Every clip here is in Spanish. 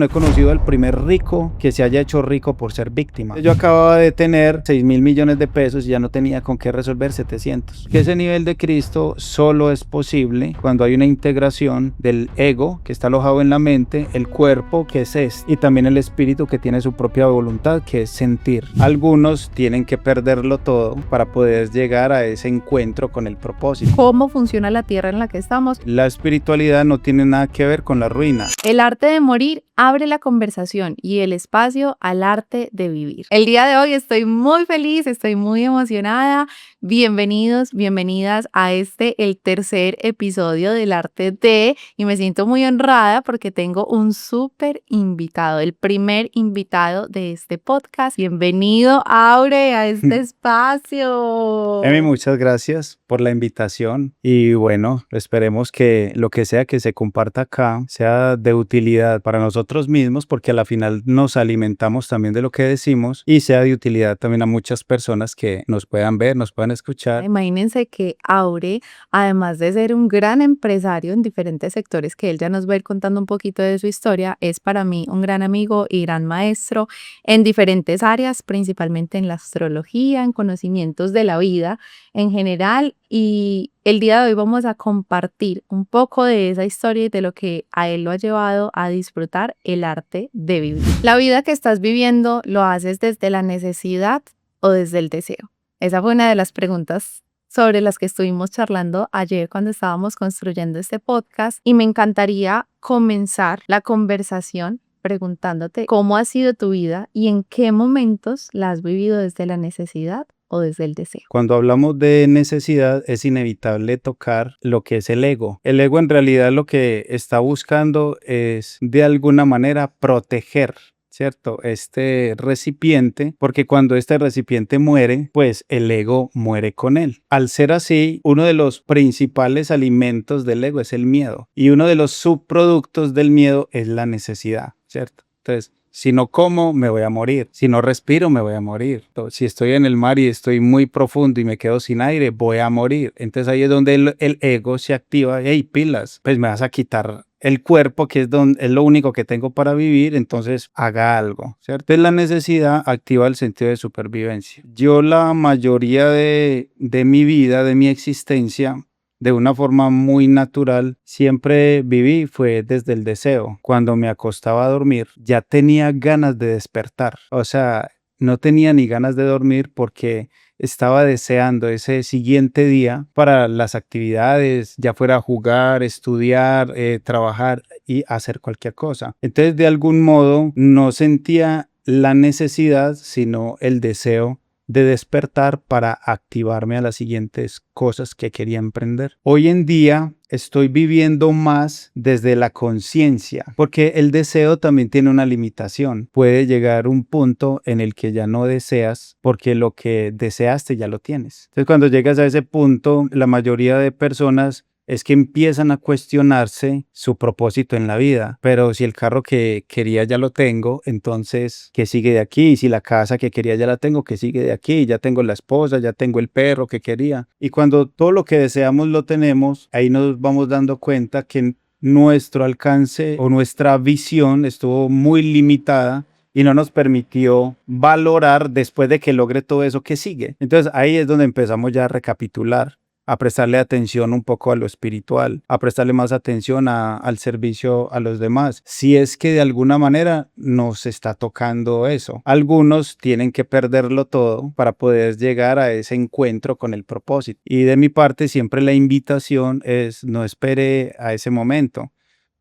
No he conocido al primer rico que se haya hecho rico por ser víctima. Yo acababa de tener 6.000 millones de pesos y ya no tenía con qué resolver 700. Que ese nivel de Cristo solo es posible cuando hay una integración del ego que está alojado en la mente, el cuerpo que es y también el espíritu que tiene su propia voluntad, que es sentir. Algunos tienen que perderlo todo para poder llegar a ese encuentro con el propósito. ¿Cómo funciona la tierra en la que estamos? La espiritualidad no tiene nada que ver con la ruina. El arte de morir abre la conversación y el espacio al arte de vivir. El día de hoy estoy muy feliz, estoy muy emocionada. Bienvenidos, bienvenidas a el tercer episodio del Arte de, y me siento muy honrada porque tengo un súper invitado, el primer invitado de este podcast. Bienvenido, Aure, a este espacio. Emi, muchas gracias por la invitación y bueno, esperemos que lo que sea que se comparta acá sea de utilidad para nosotros mismos, porque a la final nos alimentamos también de lo que decimos, y sea de utilidad también a muchas personas que nos puedan ver, nos puedan escuchar. Imagínense que Aure, además de ser un gran empresario en diferentes sectores, que él ya nos va a ir contando un poquito de su historia, es para mí un gran amigo y gran maestro en diferentes áreas, principalmente en la astrología, en conocimientos de la vida en general. Y el día de hoy vamos a compartir un poco de esa historia y de lo que a él lo ha llevado a disfrutar el arte de vivir. La vida que estás viviendo, ¿lo haces desde la necesidad o desde el deseo? Esa fue una de las preguntas sobre las que estuvimos charlando ayer cuando estábamos construyendo este podcast, y me encantaría comenzar la conversación preguntándote cómo ha sido tu vida y en qué momentos la has vivido desde la necesidad o desde el deseo. Cuando hablamos de necesidad, es inevitable tocar lo que es el ego. El ego en realidad lo que está buscando es de alguna manera proteger, ¿cierto?, este recipiente, porque cuando este recipiente muere, pues el ego muere con él. Al ser así, uno de los principales alimentos del ego es el miedo, y uno de los subproductos del miedo es la necesidad, ¿cierto? Entonces, si no como, me voy a morir. Si no respiro, me voy a morir. Si estoy en el mar y estoy muy profundo y me quedo sin aire, voy a morir. Entonces ahí es donde el ego se activa. Hey, pilas, pues me vas a quitar el cuerpo, que es lo único que tengo para vivir, entonces haga algo, ¿cierto? Entonces la necesidad activa el sentido de supervivencia. Yo la mayoría de mi vida, de mi existencia, de una forma muy natural, siempre viví fue desde el deseo. Cuando me acostaba a dormir, ya tenía ganas de despertar. O sea, no tenía ni ganas de dormir porque estaba deseando ese siguiente día para las actividades, ya fuera jugar, estudiar, trabajar y hacer cualquier cosa. Entonces, de algún modo, no sentía la necesidad, sino el deseo de despertar para activarme a las siguientes cosas que quería emprender. Hoy en día estoy viviendo más desde la conciencia, porque el deseo también tiene una limitación. Puede llegar un punto en el que ya no deseas, porque lo que deseaste ya lo tienes. Entonces, cuando llegas a ese punto, la mayoría de personas es que empiezan a cuestionarse su propósito en la vida. Pero si el carro que quería ya lo tengo, entonces, ¿qué sigue de aquí? Y si la casa que quería ya la tengo, ¿qué sigue de aquí? Ya tengo la esposa, ya tengo el perro que quería. Y cuando todo lo que deseamos lo tenemos, ahí nos vamos dando cuenta que nuestro alcance o nuestra visión estuvo muy limitada y no nos permitió valorar después de que logre todo eso que sigue. Entonces ahí es donde empezamos ya a recapitular, a prestarle atención un poco a lo espiritual, a prestarle más atención al servicio a los demás, si es que de alguna manera nos está tocando eso. Algunos tienen que perderlo todo para poder llegar a ese encuentro con el propósito. Y de mi parte siempre la invitación es: no espere a ese momento,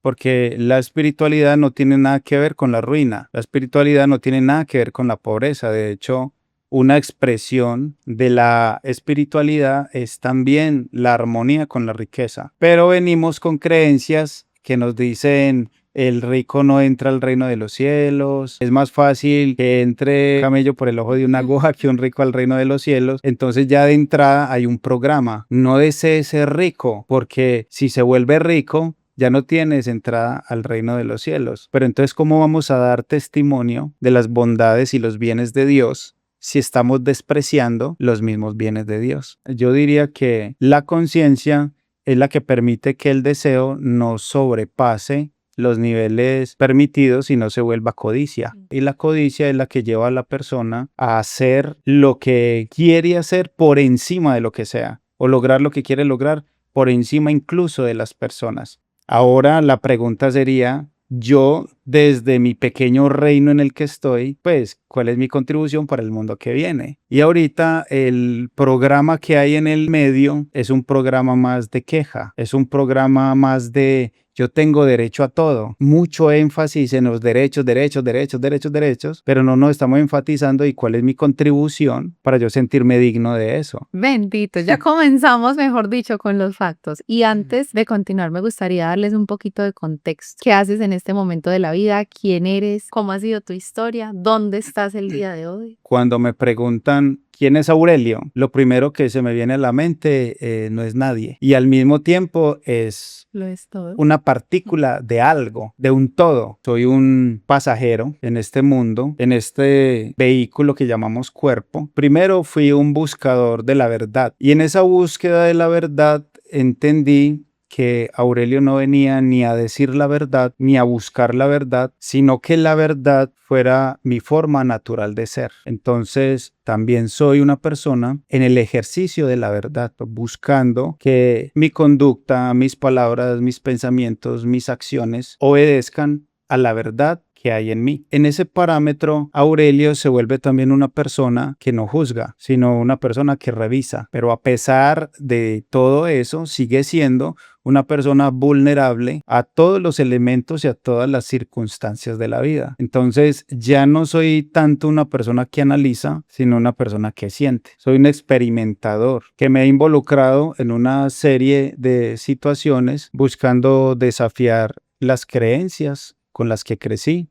porque la espiritualidad no tiene nada que ver con la ruina, la espiritualidad no tiene nada que ver con la pobreza. De hecho, una expresión de la espiritualidad es también la armonía con la riqueza. Pero venimos con creencias que nos dicen: el rico no entra al reino de los cielos, es más fácil que entre camello por el ojo de una aguja que un rico al reino de los cielos. Entonces ya de entrada hay un programa: no desee ser rico, porque si se vuelve rico, ya no tienes entrada al reino de los cielos. Pero entonces, ¿cómo vamos a dar testimonio de las bondades y los bienes de Dios si estamos despreciando los mismos bienes de Dios? Yo diría que la conciencia es la que permite que el deseo no sobrepase los niveles permitidos y no se vuelva codicia. Y la codicia es la que lleva a la persona a hacer lo que quiere hacer por encima de lo que sea, o lograr lo que quiere lograr por encima incluso de las personas. Ahora la pregunta sería, yo desde mi pequeño reino en el que estoy, pues, ¿cuál es mi contribución para el mundo que viene? Y ahorita el programa que hay en el medio es un programa más de queja, es un programa más de yo tengo derecho a todo. Mucho énfasis en los derechos, derechos, derechos, derechos, derechos, pero no nos estamos enfatizando y cuál es mi contribución para yo sentirme digno de eso. Bendito, ya comenzamos, mejor dicho, con los factos. Y antes de continuar, me gustaría darles un poquito de contexto. ¿Qué haces en este momento de la vida? ¿Quién eres? ¿Cómo ha sido tu historia? ¿Dónde estás el día de hoy? Cuando me preguntan ¿quién es Aurelio? Lo primero que se me viene a la mente no es nadie. Y al mismo tiempo es Lo es todo. una partícula de algo, de un todo. Soy un pasajero en este mundo, en este vehículo que llamamos cuerpo. Primero fui un buscador de la verdad y en esa búsqueda de la verdad entendí que Aurelio no venía ni a decir la verdad ni a buscar la verdad, sino que la verdad fuera mi forma natural de ser. Entonces, también soy una persona en el ejercicio de la verdad, buscando que mi conducta, mis palabras, mis pensamientos, mis acciones obedezcan a la verdad que hay en mí. En ese parámetro, Aurelio se vuelve también una persona que no juzga, sino una persona que revisa. Pero a pesar de todo eso, sigue siendo una persona vulnerable a todos los elementos y a todas las circunstancias de la vida. Entonces, ya no soy tanto una persona que analiza, sino una persona que siente. Soy un experimentador que me he involucrado en una serie de situaciones buscando desafiar las creencias con las que crecí,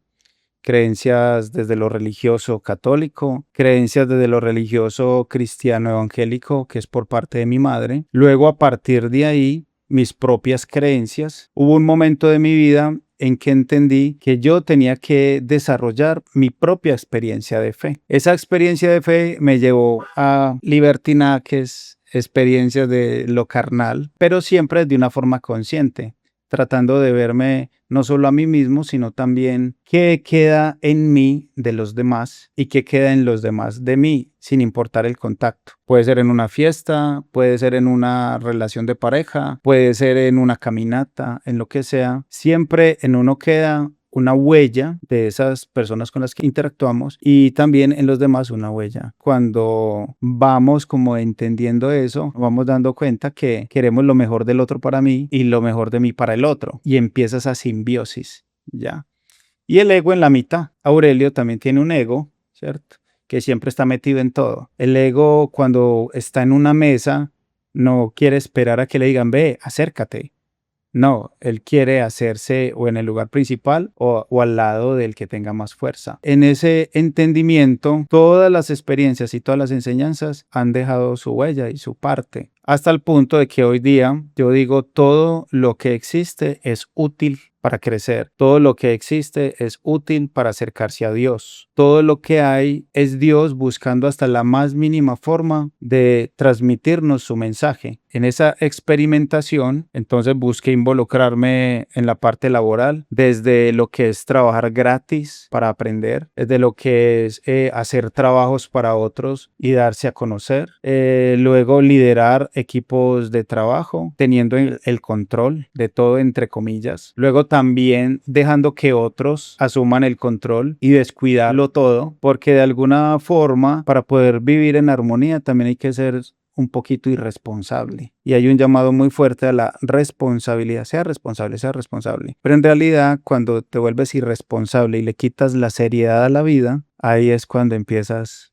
creencias desde lo religioso católico, creencias desde lo religioso cristiano evangélico, que es por parte de mi madre. Luego, a partir de ahí, mis propias creencias. Hubo un momento de mi vida en que entendí que yo tenía que desarrollar mi propia experiencia de fe. Esa experiencia de fe me llevó a libertinajes, experiencias de lo carnal, pero siempre de una forma consciente, tratando de verme no solo a mí mismo, sino también qué queda en mí de los demás y qué queda en los demás de mí, sin importar el contacto. Puede ser en una fiesta, puede ser en una relación de pareja, puede ser en una caminata, en lo que sea. Siempre en uno queda una huella de esas personas con las que interactuamos y también en los demás una huella. Cuando vamos como entendiendo eso, vamos dando cuenta que queremos lo mejor del otro para mí y lo mejor de mí para el otro y empieza esa simbiosis, ¿ya? Y el ego en la mitad. Aurelio también tiene un ego, ¿cierto? Que siempre está metido en todo. El ego cuando está en una mesa no quiere esperar a que le digan, ve, acércate. No, él quiere hacerse o en el lugar principal o al lado del que tenga más fuerza. En ese entendimiento, todas las experiencias y todas las enseñanzas han dejado su huella y su parte, hasta el punto de que hoy día yo digo todo lo que existe es útil para crecer. Todo lo que existe es útil para acercarse a Dios. Todo lo que hay es Dios buscando hasta la más mínima forma de transmitirnos su mensaje. En esa experimentación, entonces busqué involucrarme en la parte laboral, desde lo que es trabajar gratis para aprender, desde lo que es hacer trabajos para otros y darse a conocer. Luego liderar equipos de trabajo, teniendo el control de todo entre comillas. Luego también dejando que otros asuman el control y descuidarlo todo, porque de alguna forma para poder vivir en armonía también hay que ser un poquito irresponsable. Y hay un llamado muy fuerte a la responsabilidad. Sea responsable, sea responsable. Pero en realidad, cuando te vuelves irresponsable y le quitas la seriedad a la vida, ahí es cuando empiezas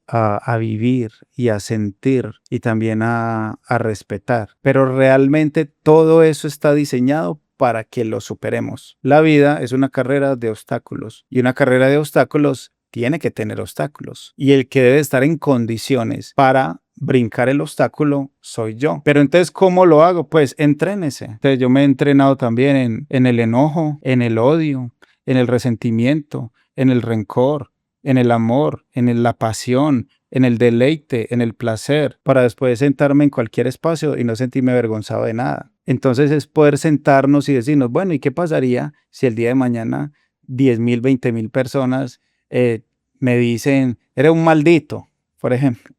a vivir y a sentir y también a respetar. Pero realmente todo eso está diseñado para que lo superemos. La vida es una carrera de obstáculos y una carrera de obstáculos tiene que tener obstáculos y el que debe estar en condiciones para brincar el obstáculo soy yo. Pero entonces, ¿cómo lo hago? Pues entrénese. Entonces yo me he entrenado también en el enojo, en el odio, en el resentimiento, en el rencor, en el amor, en la pasión, en el deleite, en el placer, para después sentarme en cualquier espacio y no sentirme avergonzado de nada. Entonces es poder sentarnos y decirnos, bueno, ¿y qué pasaría si el día de mañana 10.000, 20.000 personas me dicen, eres un maldito, por ejemplo?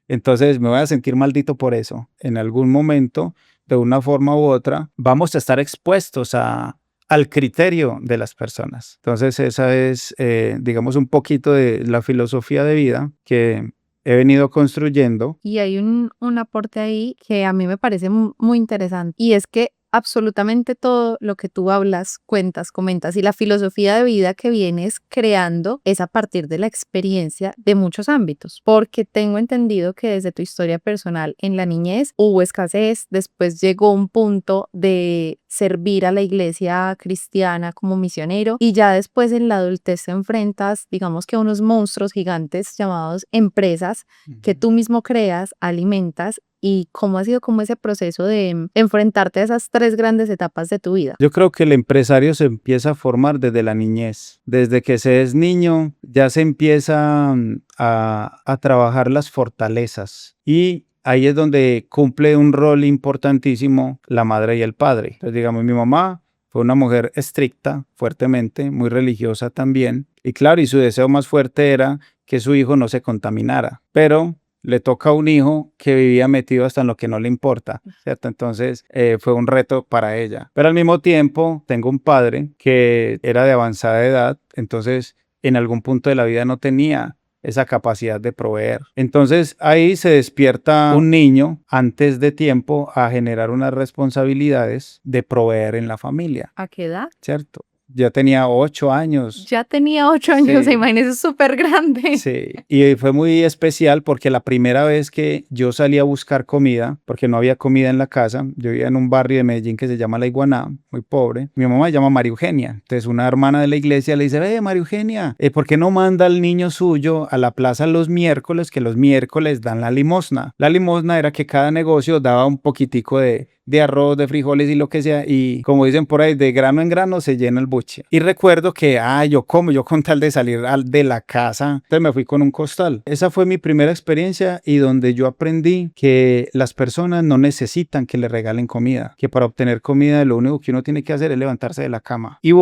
Entonces me voy a sentir maldito por eso. En algún momento, de una forma u otra, vamos a estar expuestos al criterio de las personas. Entonces esa es, digamos, un poquito de la filosofía de vida que he venido construyendo. Y hay un aporte ahí que a mí me parece muy interesante, y es que absolutamente todo lo que tú hablas, cuentas, comentas y la filosofía de vida que vienes creando es a partir de la experiencia de muchos ámbitos, porque tengo entendido que desde tu historia personal en la niñez hubo escasez, después llegó un punto de servir a la iglesia cristiana como misionero, y ya después en la adultez te enfrentas, digamos que a unos monstruos gigantes llamados empresas que tú mismo creas, alimentas. ¿Y cómo ha sido como ese proceso de enfrentarte a esas 3 grandes etapas de tu vida? Yo creo que el empresario se empieza a formar desde la niñez. Desde que se es niño ya se empieza a trabajar las fortalezas, y ahí es donde cumple un rol importantísimo la madre y el padre. Entonces, digamos, mi mamá fue una mujer estricta, fuertemente, muy religiosa también. Y claro, y su deseo más fuerte era que su hijo no se contaminara. Pero le toca a un hijo que vivía metido hasta en lo que no le importa, ¿cierto? Entonces fue un reto para ella. Pero al mismo tiempo tengo un padre que era de avanzada edad, entonces en algún punto de la vida no tenía esa capacidad de proveer. Entonces ahí se despierta un niño antes de tiempo a generar unas responsabilidades de proveer en la familia, ¿A qué edad? ¿cierto? Ya tenía 8 años. Ya tenía 8 años, Sí. imagínese, es súper grande. Sí, y fue muy especial porque la primera vez que yo salí a buscar comida, porque no había comida en la casa, yo vivía en un barrio de Medellín que se llama La Iguaná, muy pobre. Mi mamá se llama María Eugenia, entonces una hermana de la iglesia le dice, María Eugenia, ¿por qué no manda al niño suyo a la plaza los miércoles, que los miércoles dan la limosna? La limosna era que cada negocio daba un poquitico de arroz, de frijoles y lo que sea, y como dicen por ahí, de grano en grano se llena el buche. Y recuerdo que, yo con tal de salir de la casa, entonces me fui con un costal. Esa fue mi primera experiencia, y donde yo aprendí que las personas no necesitan que le regalen comida, que para obtener comida lo único que uno tiene que hacer es levantarse de la cama. Y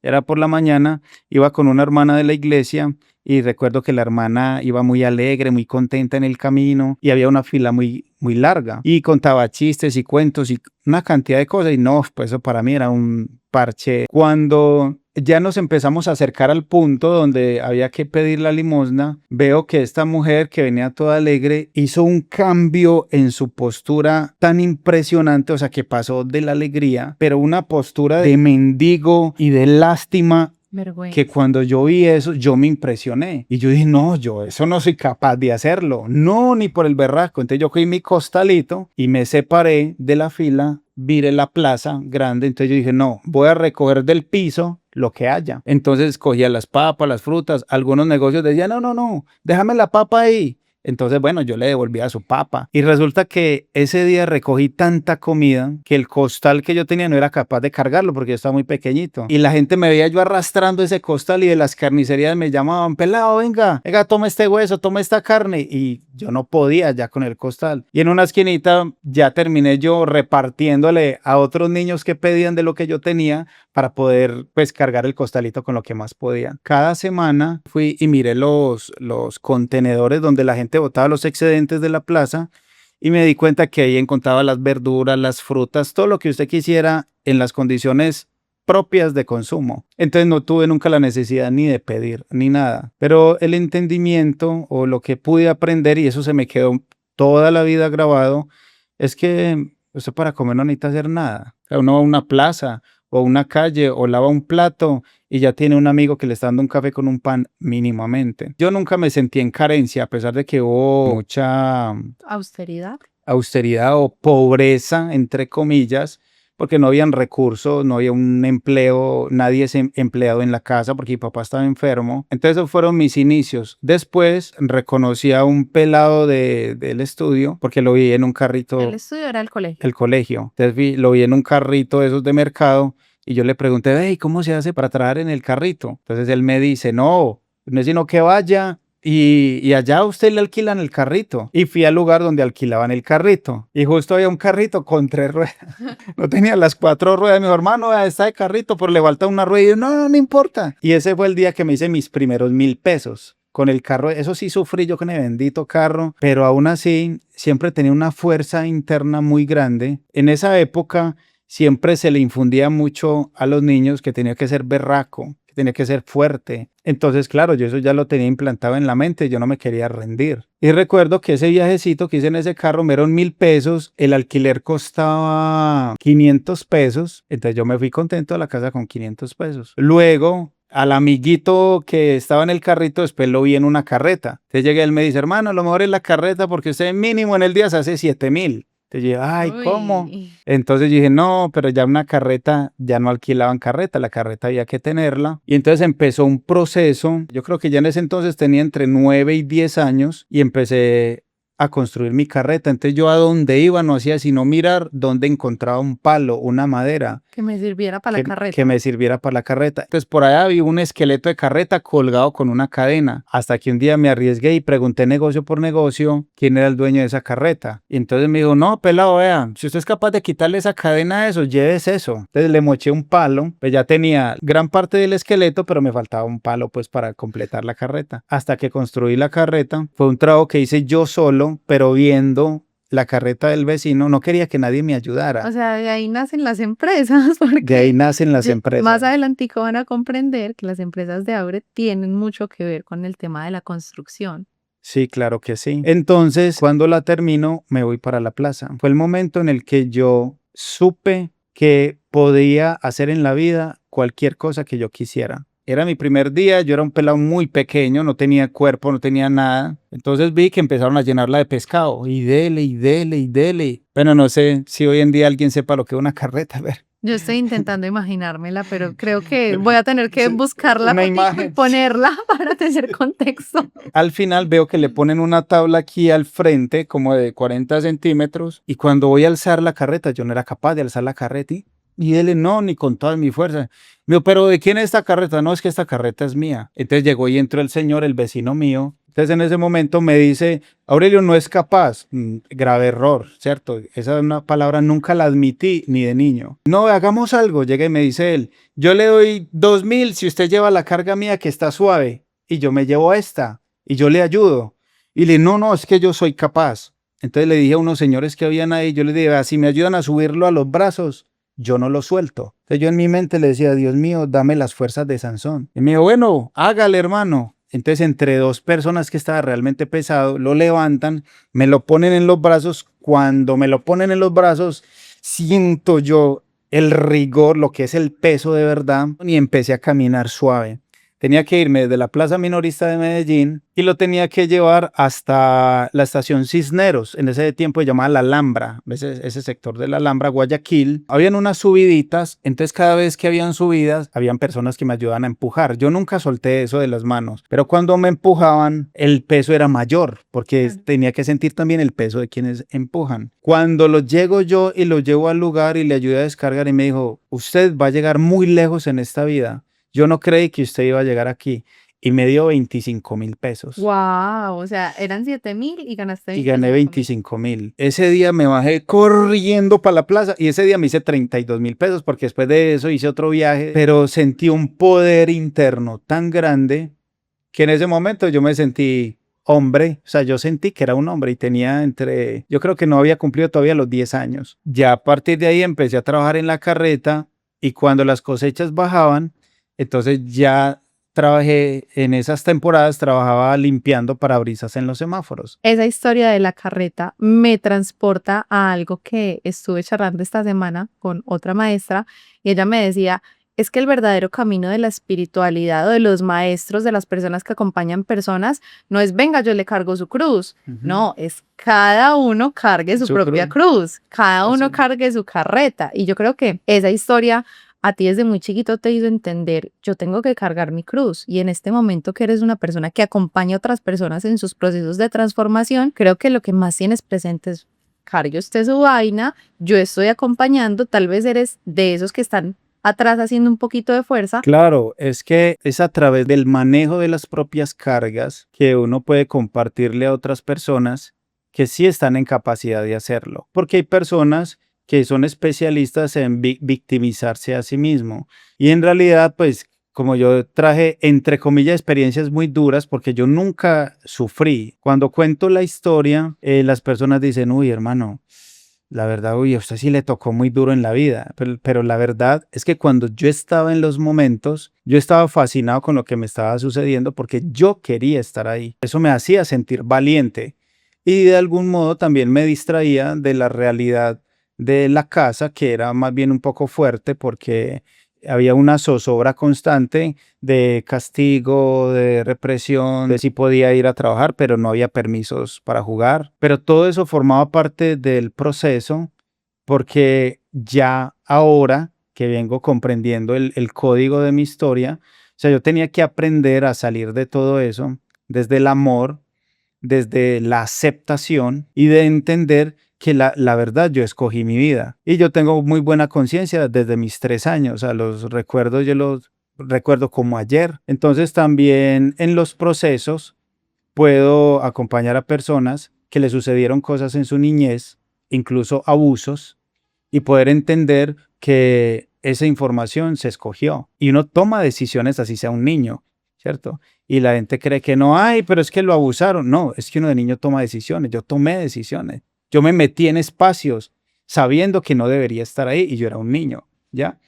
era por la mañana, iba con una hermana de la iglesia, y recuerdo que la hermana iba muy alegre, muy contenta en el camino, y había una fila muy, muy larga, y contaba chistes y cuentos y una cantidad de cosas, y no, pues eso para mí era un parche. Cuando ya nos empezamos a acercar al punto donde había que pedir la limosna, veo que esta mujer que venía toda alegre hizo un cambio en su postura tan impresionante, o sea, que pasó de la alegría, pero una postura de mendigo y de lástima, Vergüenza. que cuando yo vi eso, yo me impresioné. Y yo dije, no, yo eso no soy capaz de hacerlo. No, ni por el berraco. Entonces yo cogí mi costalito y me separé de la fila, viré la plaza grande. Entonces yo dije, no, voy a recoger del piso lo que haya. Entonces cogía las papas, las frutas. Algunos negocios decían, no, déjame la papa ahí. Entonces, bueno, yo le devolvía su papa. Y resulta que ese día recogí tanta comida que el costal que yo tenía no era capaz de cargarlo porque yo estaba muy pequeñito. Y la gente me veía yo arrastrando ese costal, y de las carnicerías me llamaban, pelado, venga, toma este hueso, toma esta carne. Y yo no podía ya con el costal. Y en una esquinita ya terminé yo repartiéndole a otros niños que pedían de lo que yo tenía para poder, pues, cargar el costalito con lo que más podía. Cada semana fui y miré los contenedores donde la gente botaba los excedentes de la plaza, y me di cuenta que ahí encontraba las verduras, las frutas, todo lo que usted quisiera en las condiciones propias de consumo. Entonces no tuve nunca la necesidad ni de pedir ni nada, pero el entendimiento o lo que pude aprender, y eso se me quedó toda la vida grabado, es que usted para comer no necesita hacer nada. O sea, uno va a una plaza o una calle o lava un plato y ya tiene un amigo que le está dando un café con un pan mínimamente. Yo nunca me sentí en carencia, a pesar de que hubo mucha austeridad o pobreza, entre comillas, porque no habían recursos, no había un empleo, nadie es empleado en la casa porque mi papá estaba enfermo. Entonces esos fueron mis inicios. Después reconocí a un pelado del estudio porque lo vi en un carrito. ¿El estudio era el colegio? El colegio. Entonces lo vi en un carrito de esos de mercado, y yo le pregunté, ¿cómo se hace para trabajar en el carrito? Entonces él me dice, no es sino que vaya y allá a usted le alquilan el carrito. Y fui al lugar donde alquilaban el carrito. Y justo había un carrito con 3 ruedas. No tenía las 4 ruedas. Mi hermano, "Vea, está de carrito, pero le falta una rueda". Y yo, no, no importa. Y ese fue el día que me hice mis primeros 1.000 pesos. Con el carro, eso sí sufrí yo con el bendito carro, pero aún así siempre tenía una fuerza interna muy grande. En esa época siempre se le infundía mucho a los niños que tenía que ser berraco, que tenía que ser fuerte. Entonces, claro, yo eso ya lo tenía implantado en la mente, yo no me quería rendir. Y recuerdo que ese viajecito que hice en ese carro me dieron 1.000 pesos, el alquiler costaba 500 pesos, entonces yo me fui contento a la casa con 500 pesos. Luego, al amiguito que estaba en el carrito, después lo vi en una carreta. Entonces llegué, él me dice, hermano, lo mejor es la carreta porque usted mínimo en el día se hace 7.000. Entonces yo dije, ay, ¿cómo? Uy. Entonces yo dije, no, pero ya una carreta, ya no alquilaban carreta, la carreta había que tenerla. Y entonces empezó un proceso, yo creo que ya en ese entonces tenía entre 9 y 10 años y empecé a construir mi carreta. Entonces yo a donde iba no hacía sino mirar dónde encontraba un palo, una madera. Que me sirviera para la carreta. Que me sirviera para la carreta. Entonces por allá vi un esqueleto de carreta colgado con una cadena. Hasta que un día me arriesgué y pregunté negocio por negocio quién era el dueño de esa carreta. Y entonces me dijo, no, pelado, vea, si usted es capaz de quitarle esa cadena a eso, llévese eso. Entonces le moché un palo, pues ya tenía gran parte del esqueleto, pero me faltaba un palo pues para completar la carreta. Hasta que construí la carreta, fue un trabajo que hice yo solo, pero viendo la carreta del vecino, no quería que nadie me ayudara. O sea, de ahí nacen las empresas. Porque De ahí nacen las empresas. Más adelantico van a comprender que las empresas de Aure tienen mucho que ver con el tema de la construcción. Sí, claro que sí. Entonces, cuando la termino, me voy para la plaza. Fue el momento en el que yo supe que podía hacer en la vida cualquier cosa que yo quisiera. Era mi primer día, yo era un pelado muy pequeño, no tenía cuerpo, no tenía nada. Entonces vi que empezaron a llenarla de pescado y dele, y dele, y dele. Bueno, no sé si hoy en día alguien sepa lo que es una carreta, a ver. Yo estoy intentando imaginármela, pero creo que voy a tener que buscarla Una y imagen. ponerla para tener contexto. Al final veo que le ponen una tabla aquí al frente, como de 40 centímetros, y cuando voy a alzar la carreta, yo no era capaz de alzar la carreta, y él no, ni con toda mi fuerza. Me dijo, pero ¿de quién es esta carreta? No, es que esta carreta es mía. Entonces llegó y entró el señor, el vecino mío. Entonces en ese momento me dice, Aurelio no es capaz. Grave error, ¿cierto? Esa es una palabra nunca la admití ni de niño. No, hagamos algo. Llega y me dice él, yo le doy 2.000 si usted lleva la carga mía que está suave y yo me llevo esta y yo le ayudo. Y le no, es que yo soy capaz. Entonces le dije a unos señores que habían ahí, yo les dije, si me ayudan a subirlo a los brazos, yo no lo suelto. Entonces yo en mi mente le decía, Dios mío, dame las fuerzas de Sansón. Y me dijo, bueno, hágale, hermano. Entonces entre 2 personas que estaba realmente pesado, lo levantan, me lo ponen en los brazos. Cuando me lo ponen en los brazos, siento yo el rigor, lo que es el peso de verdad, y empecé a caminar suave. Tenía que irme desde la Plaza Minorista de Medellín y lo tenía que llevar hasta la estación Cisneros. En ese tiempo se llamaba La Alhambra, ese sector de La Alhambra, Guayaquil. Habían unas subiditas, entonces cada vez que habían subidas, habían personas que me ayudaban a empujar. Yo nunca solté eso de las manos, pero cuando me empujaban, el peso era mayor, porque tenía que sentir también el peso de quienes empujan. Cuando lo llego yo y lo llevo al lugar y le ayudé a descargar y me dijo, usted va a llegar muy lejos en esta vida. Yo no creí que usted iba a llegar aquí. Y me dio 25.000 pesos. Wow, o sea, eran 7.000 y ganaste 25.000. Y gané 25.000. Ese día me bajé corriendo para la plaza y ese día me hice 32.000 pesos porque después de eso hice otro viaje, pero sentí un poder interno tan grande que en ese momento yo me sentí hombre, o sea, yo sentí que era un hombre y tenía yo creo que no había cumplido todavía los 10 años. Ya a partir de ahí empecé a trabajar en la carreta y cuando las cosechas bajaban, entonces ya trabajé en esas temporadas, trabajaba limpiando parabrisas en los semáforos. Esa historia de la carreta me transporta a algo que estuve charlando esta semana con otra maestra y ella me decía, es que el verdadero camino de la espiritualidad o de los maestros, de las personas que acompañan personas, no es venga, yo le cargo su cruz. No, es cada uno cargue su propia cruz, cada uno cargue su carreta. Y yo creo que esa historia a ti desde muy chiquito te hizo entender, yo tengo que cargar mi cruz y en este momento que eres una persona que acompaña a otras personas en sus procesos de transformación, creo que lo que más tienes presente es, cargue usted su vaina, yo estoy acompañando, tal vez eres de esos que están atrás haciendo un poquito de fuerza. Claro, es que es a través del manejo de las propias cargas que uno puede compartirle a otras personas que sí están en capacidad de hacerlo. Porque hay personas que son especialistas en victimizarse a sí mismo. Y en realidad, pues, como yo traje, entre comillas, experiencias muy duras, porque yo nunca sufrí. Cuando cuento la historia, las personas dicen, uy, hermano, la verdad, uy, a usted sí le tocó muy duro en la vida, pero la verdad es que cuando yo estaba en los momentos, yo estaba fascinado con lo que me estaba sucediendo porque yo quería estar ahí. Eso me hacía sentir valiente y de algún modo también me distraía de la realidad de la casa, que era más bien un poco fuerte porque había una zozobra constante de castigo, de represión, de si podía ir a trabajar, pero no había permisos para jugar. Pero todo eso formaba parte del proceso porque ya ahora que vengo comprendiendo el código de mi historia, o sea, yo tenía que aprender a salir de todo eso desde el amor, desde la aceptación y de entender que la verdad yo escogí mi vida. Y yo tengo muy buena conciencia desde mis 3 años, o sea, los recuerdos yo los recuerdo como ayer. Entonces también en los procesos puedo acompañar a personas que le sucedieron cosas en su niñez, incluso abusos, y poder entender que esa información se escogió. Y uno toma decisiones así sea un niño, ¿cierto? Y la gente cree que no hay, pero es que lo abusaron. No, es que uno de niño toma decisiones. Yo tomé decisiones. Yo me metí en espacios sabiendo que no debería estar ahí y yo era un niño, ¿ya?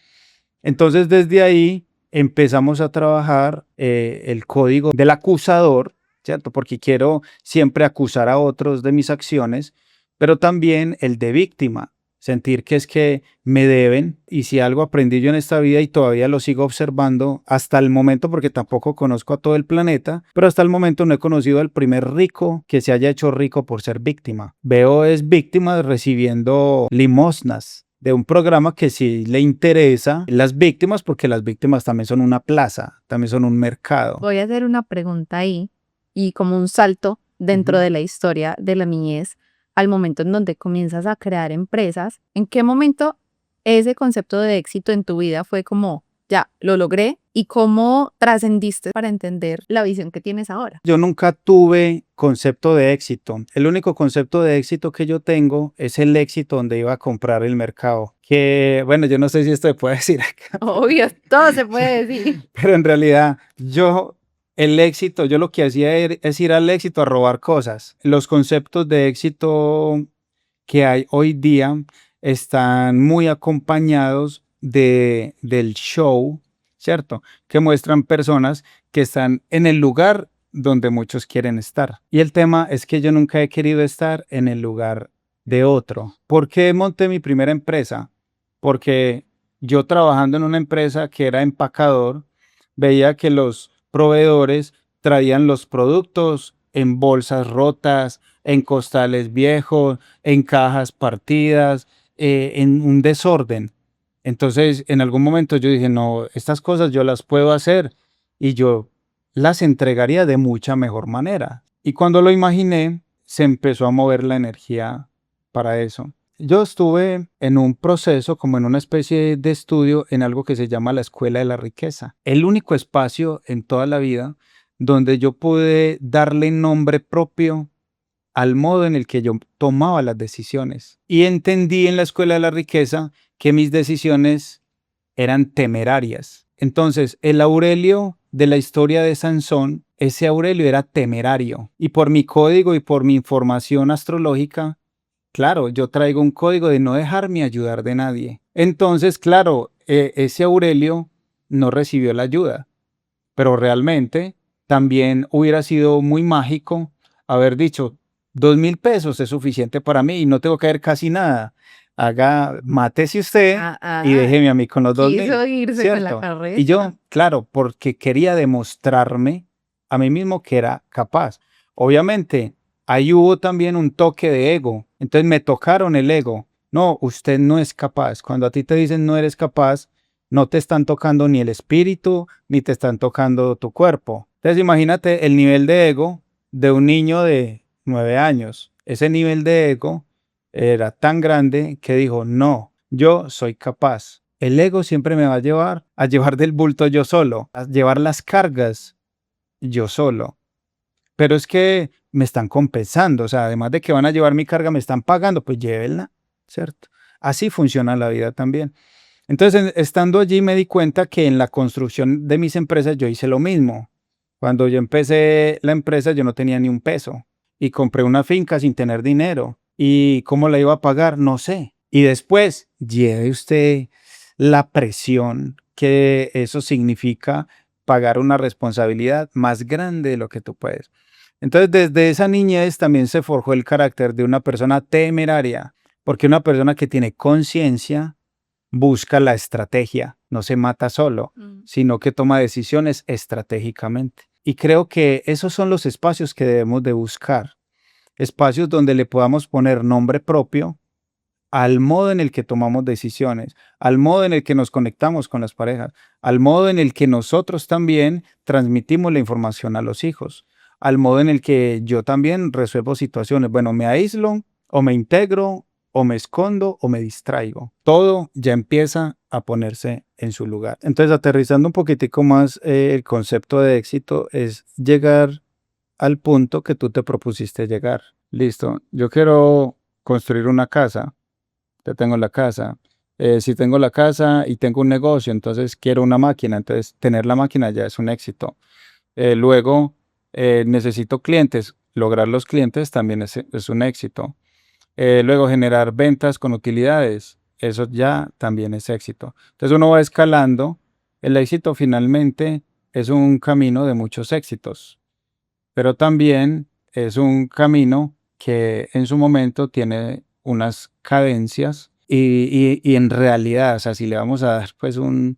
Entonces desde ahí empezamos a trabajar el código del acusador, ¿cierto? Porque quiero siempre acusar a otros de mis acciones, pero también el de víctima, sentir que es que me deben y si algo aprendí yo en esta vida y todavía lo sigo observando hasta el momento, porque tampoco conozco a todo el planeta, pero hasta el momento no he conocido al primer rico que se haya hecho rico por ser víctima. Veo es víctimas recibiendo limosnas de un programa que sí le interesa las víctimas, porque las víctimas también son una plaza, también son un mercado. Voy a hacer una pregunta ahí y como un salto dentro de la historia de la niñez al momento en donde comienzas a crear empresas. ¿En qué momento ese concepto de éxito en tu vida fue como, ya, lo logré? ¿Y cómo trascendiste para entender la visión que tienes ahora? Yo nunca tuve concepto de éxito. El único concepto de éxito que yo tengo es el éxito donde iba a comprar el mercado. Que, bueno, yo no sé si esto se puede decir acá, Obvio, todo se puede decir. pero en realidad el éxito, yo lo que hacía es ir al éxito a robar cosas. Los conceptos de éxito que hay hoy día están muy acompañados del show, ¿cierto? Que muestran personas que están en el lugar donde muchos quieren estar. Y el tema es que yo nunca he querido estar en el lugar de otro. ¿Por qué monté mi primera empresa? Porque yo trabajando en una empresa que era empacador, veía que los proveedores traían los productos en bolsas rotas, en costales viejos, en cajas partidas, en un desorden. Entonces, en algún momento yo dije, no, estas cosas yo las puedo hacer y yo las entregaría de mucha mejor manera. Y cuando lo imaginé, se empezó a mover la energía para eso. Yo estuve en un proceso, como en una especie de estudio en algo que se llama la Escuela de la Riqueza. El único espacio en toda la vida donde yo pude darle nombre propio al modo en el que yo tomaba las decisiones. Y entendí en la Escuela de la Riqueza que mis decisiones eran temerarias. Entonces, el Aurelio de la historia de Sansón, ese Aurelio era temerario. Y por mi código y por mi información astrológica, claro, yo traigo un código de no dejarme ayudar de nadie. Entonces, claro, ese Aurelio no recibió la ayuda, pero realmente también hubiera sido muy mágico haber dicho, 2.000 pesos es suficiente para mí y no tengo que ver casi nada. Mátese usted y déjeme a mí con los 2.000, Quiso irse con la ¿cierto? Y carreta. yo, claro, porque quería demostrarme a mí mismo que era capaz. Obviamente, ahí hubo también un toque de ego. Entonces me tocaron el ego. No, usted no es capaz. Cuando a ti te dicen no eres capaz, no te están tocando ni el espíritu, ni te están tocando tu cuerpo. Entonces imagínate el nivel de ego de un niño de 9 años. Ese nivel de ego era tan grande que dijo, no, yo soy capaz. El ego siempre me va a llevar del bulto yo solo, a llevar las cargas yo solo. Pero es que me están compensando, o sea, además de que van a llevar mi carga, me están pagando, pues llévenla, ¿cierto? Así funciona la vida también. Entonces, estando allí me di cuenta que en la construcción de mis empresas yo hice lo mismo. Cuando yo empecé la empresa yo no tenía ni un peso y compré una finca sin tener dinero. ¿Y cómo la iba a pagar? No sé. Y después lleve usted la presión que eso significa pagar una responsabilidad más grande de lo que tú puedes. Entonces, desde esa niñez también se forjó el carácter de una persona temeraria, porque una persona que tiene conciencia busca la estrategia, no se mata solo, sino que toma decisiones estratégicamente. Y creo que esos son los espacios que debemos de buscar, espacios donde le podamos poner nombre propio al modo en el que tomamos decisiones, al modo en el que nos conectamos con las parejas, al modo en el que nosotros también transmitimos la información a los hijos, al modo en el que yo también resuelvo situaciones. Bueno, me aíslo o me integro o me escondo o me distraigo. Todo ya empieza a ponerse en su lugar. Entonces, aterrizando un poquitico más, el concepto de éxito es llegar al punto que tú te propusiste llegar. Listo, yo quiero construir una casa. Ya tengo la casa. Si tengo la casa y tengo un negocio, entonces quiero una máquina. Entonces, tener la máquina ya es un éxito. Luego, necesito clientes. Lograr los clientes también es un éxito. Luego, generar ventas con utilidades. Eso ya también es éxito. Entonces, uno va escalando. El éxito finalmente es un camino de muchos éxitos, pero también es un camino que en su momento tiene unas cadencias y en realidad, o sea, si le vamos a dar pues un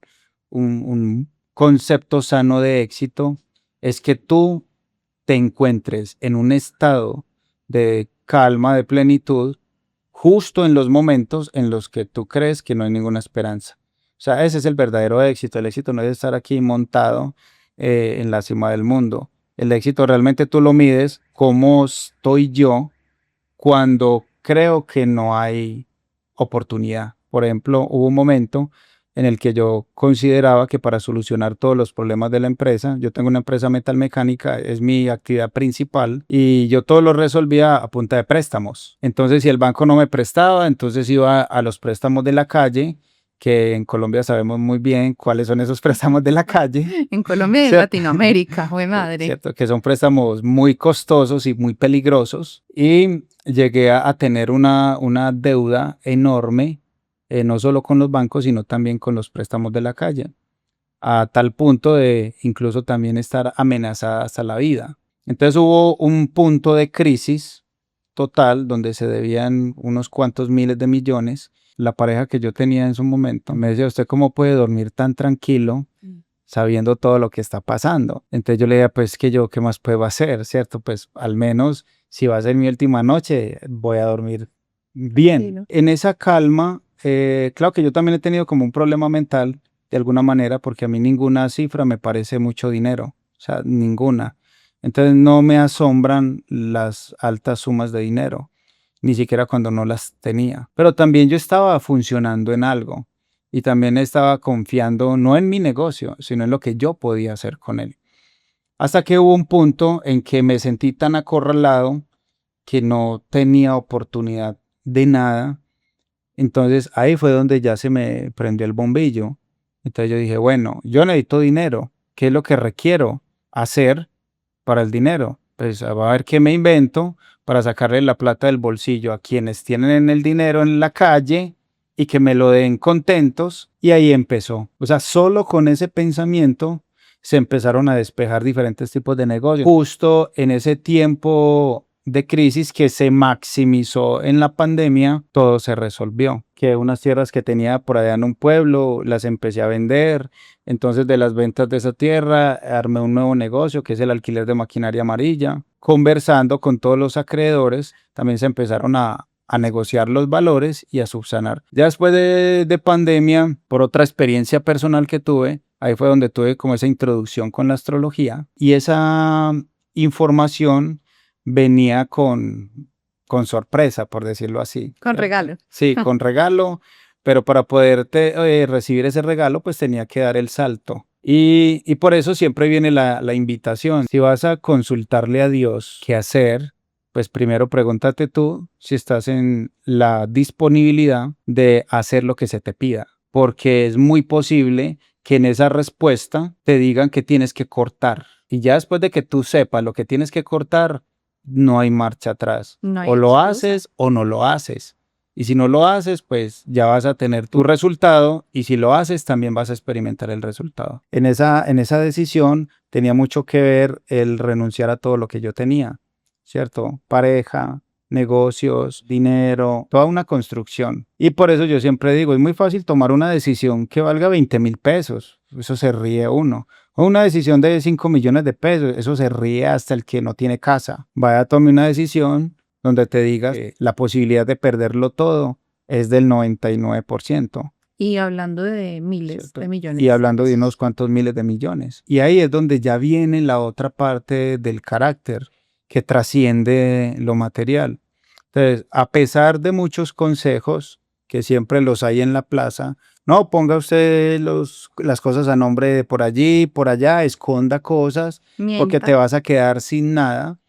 concepto sano de éxito, es que tú te encuentres en un estado de calma, de plenitud, justo en los momentos en los que tú crees que no hay ninguna esperanza. O sea, ese es el verdadero éxito. El éxito no es estar aquí montado en la cima del mundo. El éxito realmente tú lo mides como estoy yo cuando creo que no hay oportunidad. Por ejemplo, hubo un momento en el que yo consideraba que para solucionar todos los problemas de la empresa, yo tengo una empresa metalmecánica, es mi actividad principal, y yo todo lo resolvía a punta de préstamos. Entonces, si el banco no me prestaba, entonces iba a los préstamos de la calle, que en Colombia sabemos muy bien cuáles son esos préstamos de la calle. En Colombia y en ¿Cierto? Latinoamérica, jue madre. Cierto, que son préstamos muy costosos y muy peligrosos. Y llegué a tener una deuda enorme, no solo con los bancos, sino también con los préstamos de la calle, a tal punto de incluso también estar amenazada hasta la vida. Entonces hubo un punto de crisis total donde se debían unos cuantos miles de millones. La pareja que yo tenía en su momento me decía, ¿usted cómo puede dormir tan tranquilo sabiendo todo lo que está pasando? Entonces yo le decía, pues que yo, ¿qué más puedo hacer? ¿Cierto? Pues al menos si va a ser mi última noche, voy a dormir bien. Sí, ¿no? En esa calma, claro que yo también he tenido como un problema mental de alguna manera, porque a mí ninguna cifra me parece mucho dinero, o sea, ninguna. Entonces no me asombran las altas sumas de dinero, ni siquiera cuando no las tenía. Pero también yo estaba funcionando en algo y también estaba confiando no en mi negocio, sino en lo que yo podía hacer con él. Hasta que hubo un punto en que me sentí tan acorralado que no tenía oportunidad de nada. Entonces ahí fue donde ya se me prendió el bombillo. Entonces yo dije, bueno, yo necesito dinero. ¿Qué es lo que requiero hacer para el dinero? Pues a ver qué me invento para sacarle la plata del bolsillo a quienes tienen el dinero en la calle y que me lo den contentos. Y ahí empezó. O sea, solo con ese pensamiento se empezaron a despejar diferentes tipos de negocios. Justo en ese tiempo de crisis que se maximizó en la pandemia, todo se resolvió. Que unas tierras que tenía por allá en un pueblo, las empecé a vender. Entonces, de las ventas de esa tierra, armé un nuevo negocio que es el alquiler de maquinaria amarilla. Conversando con todos los acreedores, también se empezaron a negociar los valores y a subsanar. Ya después de pandemia, por otra experiencia personal que tuve, ahí fue donde tuve como esa introducción con la astrología y esa información venía con sorpresa, por decirlo así. Con regalo. Sí, con regalo, pero para poderte recibir ese regalo, pues tenía que dar el salto. Y por eso siempre viene la invitación. Si vas a consultarle a Dios qué hacer, pues primero pregúntate tú si estás en la disponibilidad de hacer lo que se te pida, porque es muy posible que en esa respuesta te digan que tienes que cortar. Y ya después de que tú sepas lo que tienes que cortar, no hay marcha atrás. No hay O lo excusa. haces o no lo haces. Y si no lo haces, pues ya vas a tener tu resultado, y si lo haces, también vas a experimentar el resultado. En esa decisión tenía mucho que ver el renunciar a todo lo que yo tenía, ¿cierto? Pareja, negocios, dinero, toda una construcción. Y por eso yo siempre digo, es muy fácil tomar una decisión que valga 20,000 pesos, eso se ríe uno. O una decisión de 5 millones de pesos, eso se ríe hasta el que no tiene casa. Vaya, tome una decisión donde te digas que la posibilidad de perderlo todo es del 99%. Y hablando de miles ¿Cierto? de millones. Y hablando de unos cuantos miles de millones. Y ahí es donde ya viene la otra parte del carácter que trasciende lo material. Entonces, a pesar de muchos consejos que siempre los hay en la plaza, no ponga usted las cosas a nombre de por allí, por allá, esconda cosas, porque te Mienta. vas a quedar sin nada.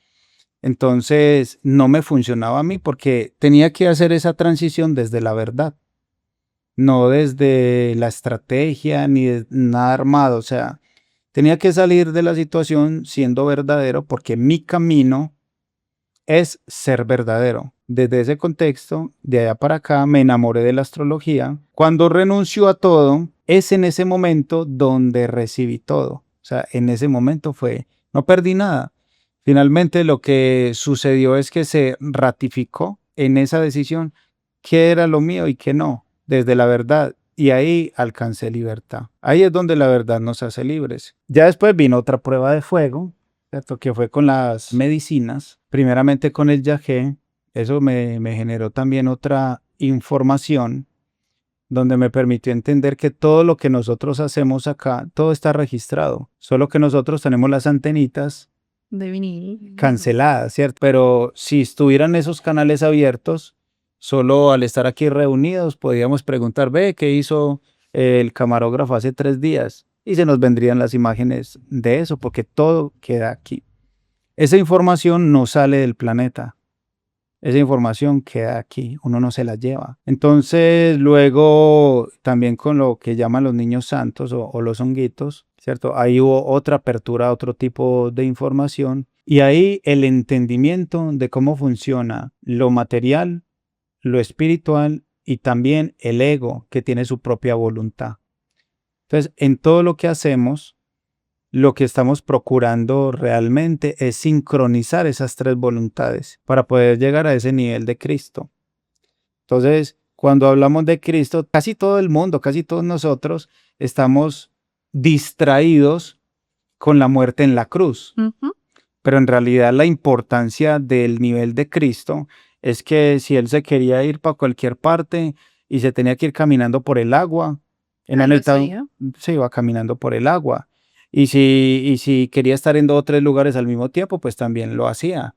Entonces, no me funcionaba a mí porque tenía que hacer esa transición desde la verdad, no desde la estrategia ni de nada armado. O sea, tenía que salir de la situación siendo verdadero porque mi camino es ser verdadero. Desde ese contexto, de allá para acá, me enamoré de la astrología. Cuando renuncio a todo, es en ese momento donde recibí todo. O sea, en ese momento no perdí nada. Finalmente lo que sucedió es que se ratificó en esa decisión qué era lo mío y qué no, desde la verdad. Y ahí alcancé libertad. Ahí es donde la verdad nos hace libres. Ya después vino otra prueba de fuego, ¿cierto? Que fue con las medicinas, primeramente con el yagé. Eso me generó también otra información donde me permitió entender que todo lo que nosotros hacemos acá, todo está registrado, solo que nosotros tenemos las antenitas De vinil. canceladas, ¿cierto? Pero si estuvieran esos canales abiertos, solo al estar aquí reunidos podíamos preguntar, ve, ¿qué hizo el camarógrafo hace 3 días? Y se nos vendrían las imágenes de eso, porque todo queda aquí. Esa información no sale del planeta. Esa información queda aquí, uno no se la lleva. Entonces, luego también con lo que llaman los niños santos o los honguitos, ¿cierto? Ahí hubo otra apertura a otro tipo de información, y ahí el entendimiento de cómo funciona lo material, lo espiritual y también el ego, que tiene su propia voluntad. Entonces, en todo lo que hacemos, lo que estamos procurando realmente es sincronizar esas tres voluntades para poder llegar a ese nivel de Cristo. Entonces, cuando hablamos de Cristo, casi todo el mundo, casi todos nosotros estamos distraídos con la muerte en la cruz. Ujú. Pero en realidad la importancia del nivel de Cristo es que si él se quería ir para cualquier parte y se tenía que ir caminando por el agua, en la Lo neta hacía. se iba caminando por el agua. Y si quería estar en 2 o 3 lugares al mismo tiempo, pues también lo hacía.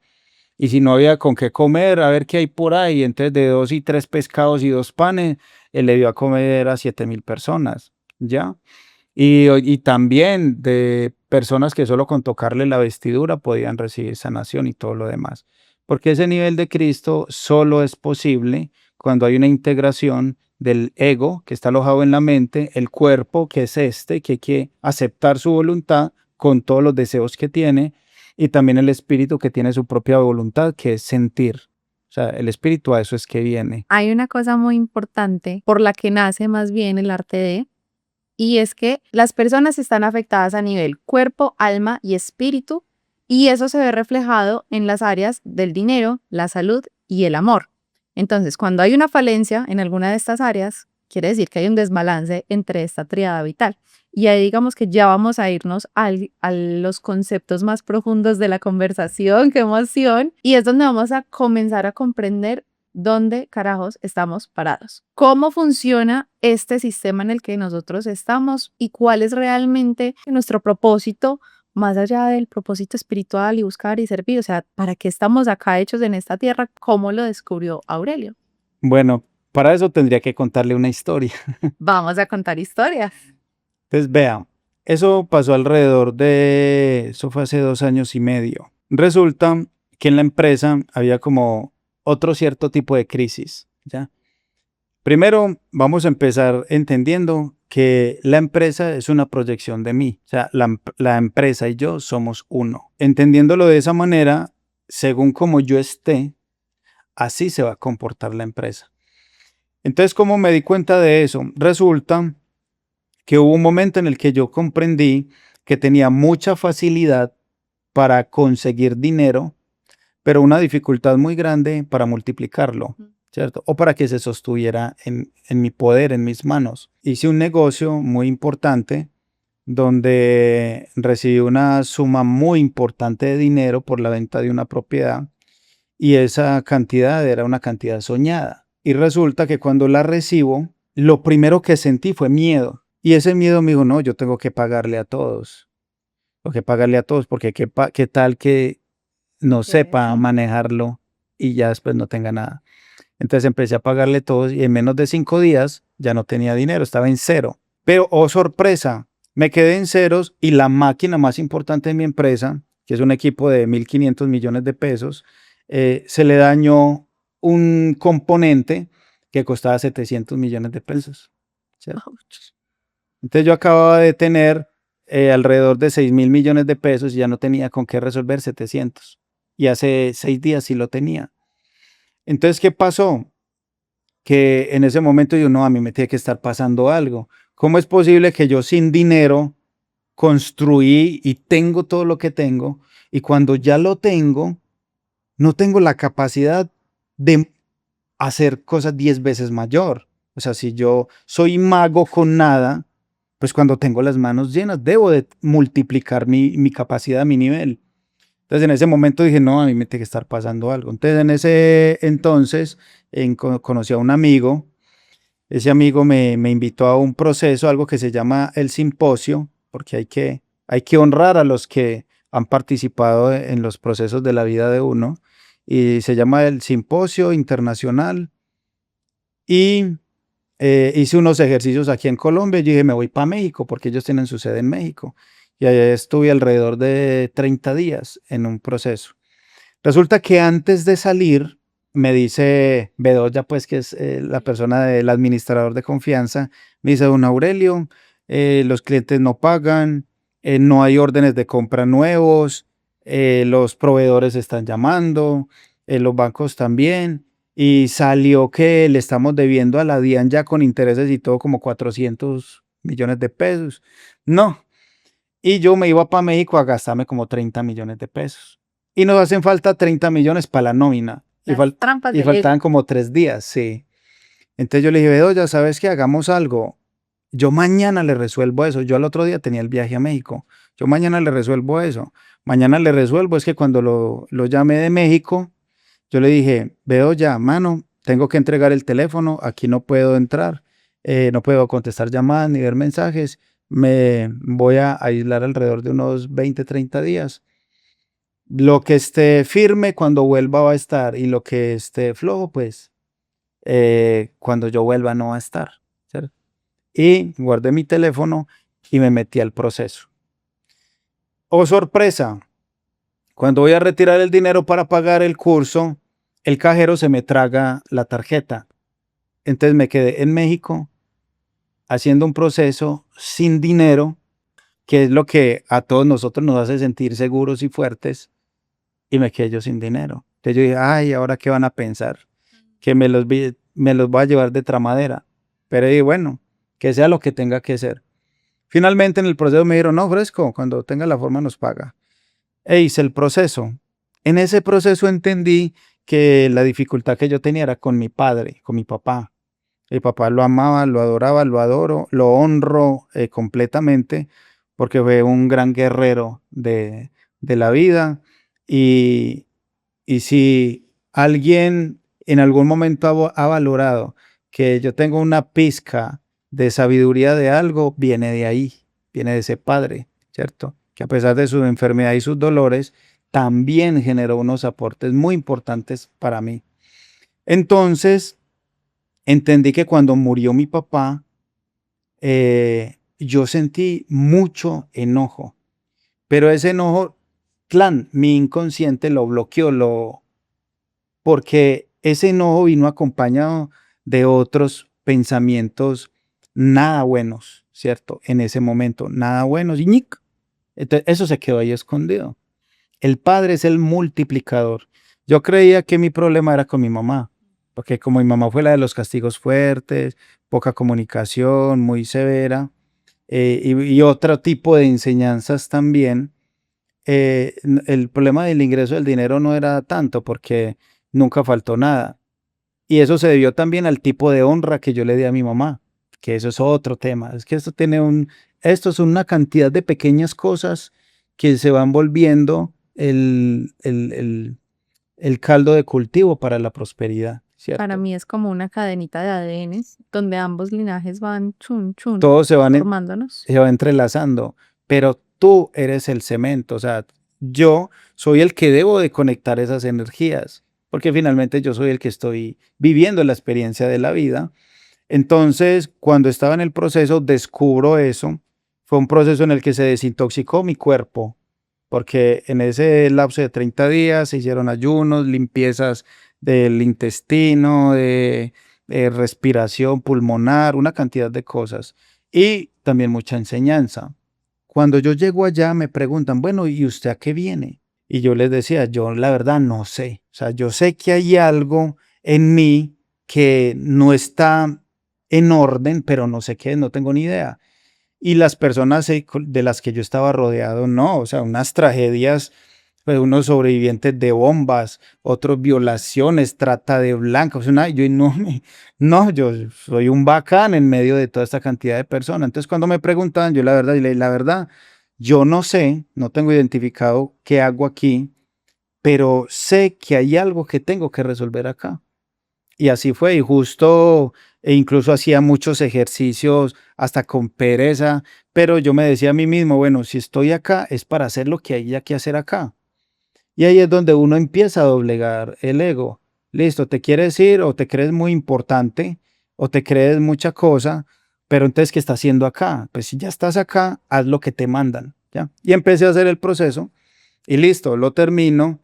Y si no había con qué comer, a ver qué hay por ahí, entonces de 2 y 3 pescados y 2 panes, él le dio a comer a 7,000 personas, ¿ya? Y también de personas que solo con tocarle la vestidura podían recibir sanación y todo lo demás. Porque ese nivel de Cristo solo es posible cuando hay una integración del ego que está alojado en la mente, el cuerpo que es que hay que aceptar su voluntad con todos los deseos que tiene, y también el espíritu que tiene su propia voluntad, que es sentir. O sea, el espíritu a eso es que viene. Hay una cosa muy importante por la que nace más bien el arte de, y es que las personas están afectadas a nivel cuerpo, alma y espíritu, y eso se ve reflejado en las áreas del dinero, la salud y el amor. Entonces, cuando hay una falencia en alguna de estas áreas, quiere decir que hay un desbalance entre esta tríada vital. Y ahí digamos que ya vamos a irnos a los conceptos más profundos de la conversación, qué emoción, y es donde vamos a comenzar a comprender dónde carajos estamos parados. ¿Cómo funciona este sistema en el que nosotros estamos y cuál es realmente nuestro propósito, más allá del propósito espiritual y buscar y servir? O sea, ¿para qué estamos acá hechos en esta tierra? ¿Cómo lo descubrió Aurelio? Bueno, Para eso tendría que contarle una historia. Vamos a contar historias. Entonces, vea, eso pasó eso fue hace 2 años y medio. Resulta que en la empresa había como otro cierto tipo de crisis, ¿ya? Primero, vamos a empezar entendiendo que la empresa es una proyección de mí, o sea, la empresa y yo somos uno. Entendiéndolo de esa manera, según como yo esté, así se va a comportar la empresa. Entonces, ¿cómo me di cuenta de eso? Resulta que hubo un momento en el que yo comprendí que tenía mucha facilidad para conseguir dinero, pero una dificultad muy grande para multiplicarlo, ¿cierto? O para que se sostuviera en mi poder, en mis manos. Hice un negocio muy importante donde recibí una suma muy importante de dinero por la venta de una propiedad y esa cantidad era una cantidad soñada. Y resulta que cuando la recibo, lo primero que sentí fue miedo. Y ese miedo me dijo, no, yo tengo que pagarle a todos. Tengo que pagarle a todos porque qué tal que no sepa manejarlo y ya después no tenga nada. Entonces empecé a pagarle todos y en menos de 5 días ya no tenía dinero, estaba en cero. Pero, oh sorpresa, me quedé en ceros y la máquina más importante de mi empresa, que es un equipo de 1.500 millones de pesos, se le dañó un componente que costaba 700 millones de pesos. ¿Cierto? Entonces yo acababa de tener alrededor de 6.000 millones de pesos y ya no tenía con qué resolver 700. Y hace 6 días sí lo tenía. Entonces, ¿qué pasó? Que en ese momento yo, no, a mí me tiene que estar pasando algo. ¿Cómo es posible que yo sin dinero construí y tengo todo lo que tengo y cuando ya lo tengo, no tengo la capacidad de hacer cosas 10 veces mayor? O sea, si yo soy mago con nada, pues cuando tengo las manos llenas, debo de multiplicar mi capacidad, mi nivel. Entonces en ese momento dije, no, a mí me tiene que estar pasando algo. Entonces en ese entonces conocí a un amigo. Ese amigo me invitó a un proceso, algo que se llama el simposio, porque hay que honrar a los que han participado en los procesos de la vida de uno. Y se llama el Simposio Internacional. Y hice unos ejercicios aquí en Colombia. Y dije, me voy para México, porque ellos tienen su sede en México. Y allá estuve alrededor de 30 días en un proceso. Resulta que antes de salir, me dice Bedoya, pues que es la persona del administrador de confianza, me dice, don Aurelio, los clientes no pagan, no hay órdenes de compra nuevos, los proveedores están llamando, los bancos también, y salió que le estamos debiendo a la DIAN ya con intereses y todo como 400 millones de pesos. No, y yo me iba para México a gastarme como 30 millones de pesos. Y nos hacen falta 30 millones para la nómina. Y faltaban como 3 días, sí. Entonces yo le dije, Bedoya, ¿sabes qué? Hagamos algo. Yo mañana le resuelvo eso. Yo al otro día tenía el viaje a México. Yo mañana le resuelvo eso. Mañana le resuelvo. Es que cuando lo llamé de México, yo le dije, Bedoya, mano, tengo que entregar el teléfono. Aquí no puedo entrar. No puedo contestar llamadas ni ver mensajes. Me voy a aislar alrededor de unos 20, 30 días. Lo que esté firme cuando vuelva va a estar y lo que esté flojo, pues cuando yo vuelva no va a estar, ¿cierto? Y guardé mi teléfono y me metí al proceso. Oh, sorpresa, cuando voy a retirar el dinero para pagar el curso, el cajero se me traga la tarjeta. Entonces me quedé en México haciendo un proceso sin dinero, que es lo que a todos nosotros nos hace sentir seguros y fuertes, y me quedé yo sin dinero. Entonces yo dije, ay, ¿ahora qué van a pensar? Que me los voy a llevar de tramadera. Pero dije, bueno, que sea lo que tenga que ser. Finalmente en el proceso me dijeron, no, fresco, cuando tenga la forma nos paga. E hice el proceso. En ese proceso entendí que la dificultad que yo tenía era con mi padre, con mi papá. Mi papá lo amaba, lo adoraba, lo adoro, lo honro completamente porque fue un gran guerrero de la vida. Y, y si alguien en algún momento ha valorado que yo tengo una pizca de sabiduría de algo, viene de ahí, viene de ese padre, ¿cierto? Que a pesar de su enfermedad y sus dolores, también generó unos aportes muy importantes para mí. Entonces, entendí que cuando murió mi papá, yo sentí mucho enojo, pero ese enojo, mi inconsciente lo bloqueó, porque ese enojo vino acompañado de otros pensamientos nada buenos, ¿cierto? En ese momento, nada buenos, y ¡ñic! Entonces, eso se quedó ahí escondido. El padre es el multiplicador. Yo creía que mi problema era con mi mamá, porque como mi mamá fue la de los castigos fuertes, poca comunicación, muy severa, y otro tipo de enseñanzas también, el problema del ingreso del dinero no era tanto porque nunca faltó nada. Y eso se debió también al tipo de honra que yo le di a mi mamá, que eso es otro tema. Es que esto es una cantidad de pequeñas cosas que se van volviendo el caldo de cultivo para la prosperidad, Para ¿cierto? mí es como una cadenita de ADNs donde ambos linajes van chun, chun, Todos formándonos. se va entrelazando, pero tú eres el cemento, o sea, yo soy el que debo de conectar esas energías, porque finalmente yo soy el que estoy viviendo la experiencia de la vida. Entonces, cuando estaba en el proceso, descubro eso. Fue un proceso en el que se desintoxicó mi cuerpo, porque en ese lapso de 30 días se hicieron ayunos, limpiezas del intestino, de respiración pulmonar, una cantidad de cosas y también mucha enseñanza. Cuando yo llego allá me preguntan, bueno, ¿y usted a qué viene? Y yo les decía, yo la verdad no sé. O sea, yo sé que hay algo en mí que no está en orden, pero no sé qué, no tengo ni idea. Y las personas de las que yo estaba rodeado, no, o sea, unas tragedias, pues unos sobrevivientes de bombas, otros violaciones, trata de blancos, yo no, no, yo soy un bacán en medio de toda esta cantidad de personas. Entonces, cuando me preguntan, yo la verdad, la verdad, yo no sé, no tengo identificado qué hago aquí, pero sé que hay algo que tengo que resolver acá. Y así fue, y justo, e incluso hacía muchos ejercicios hasta con pereza, pero yo me decía a mí mismo, bueno, si estoy acá es para hacer lo que hay que hacer acá. Y ahí es donde uno empieza a doblegar el ego. Listo, te quieres ir o te crees muy importante o te crees mucha cosa, pero entonces, ¿qué estás haciendo acá? Pues si ya estás acá, haz lo que te mandan, ¿ya? Y empecé a hacer el proceso y listo, lo termino,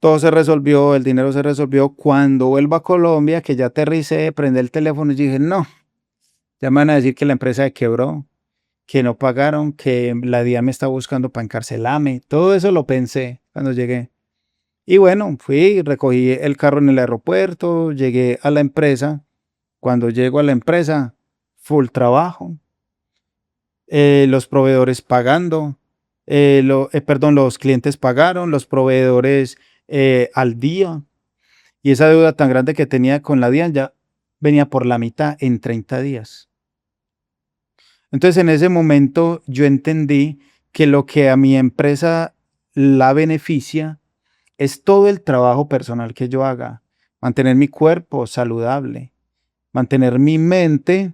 todo se resolvió, el dinero se resolvió. Cuando vuelvo a Colombia, que ya aterricé, prendí el teléfono y dije, no, ya me van a decir que la empresa se quebró, que no pagaron, que la DIA me está buscando para encarcelarme. Todo eso lo pensé cuando llegué. Y bueno, fui, recogí el carro en el aeropuerto, llegué a la empresa. Cuando llego a la empresa, full trabajo, los proveedores pagando, perdón, los clientes pagaron, los proveedores al día. Y esa deuda tan grande que tenía con la DIAN ya venía por la mitad en 30 días. Entonces, en ese momento yo entendí que lo que a mi empresa la beneficia es todo el trabajo personal que yo haga, mantener mi cuerpo saludable, mantener mi mente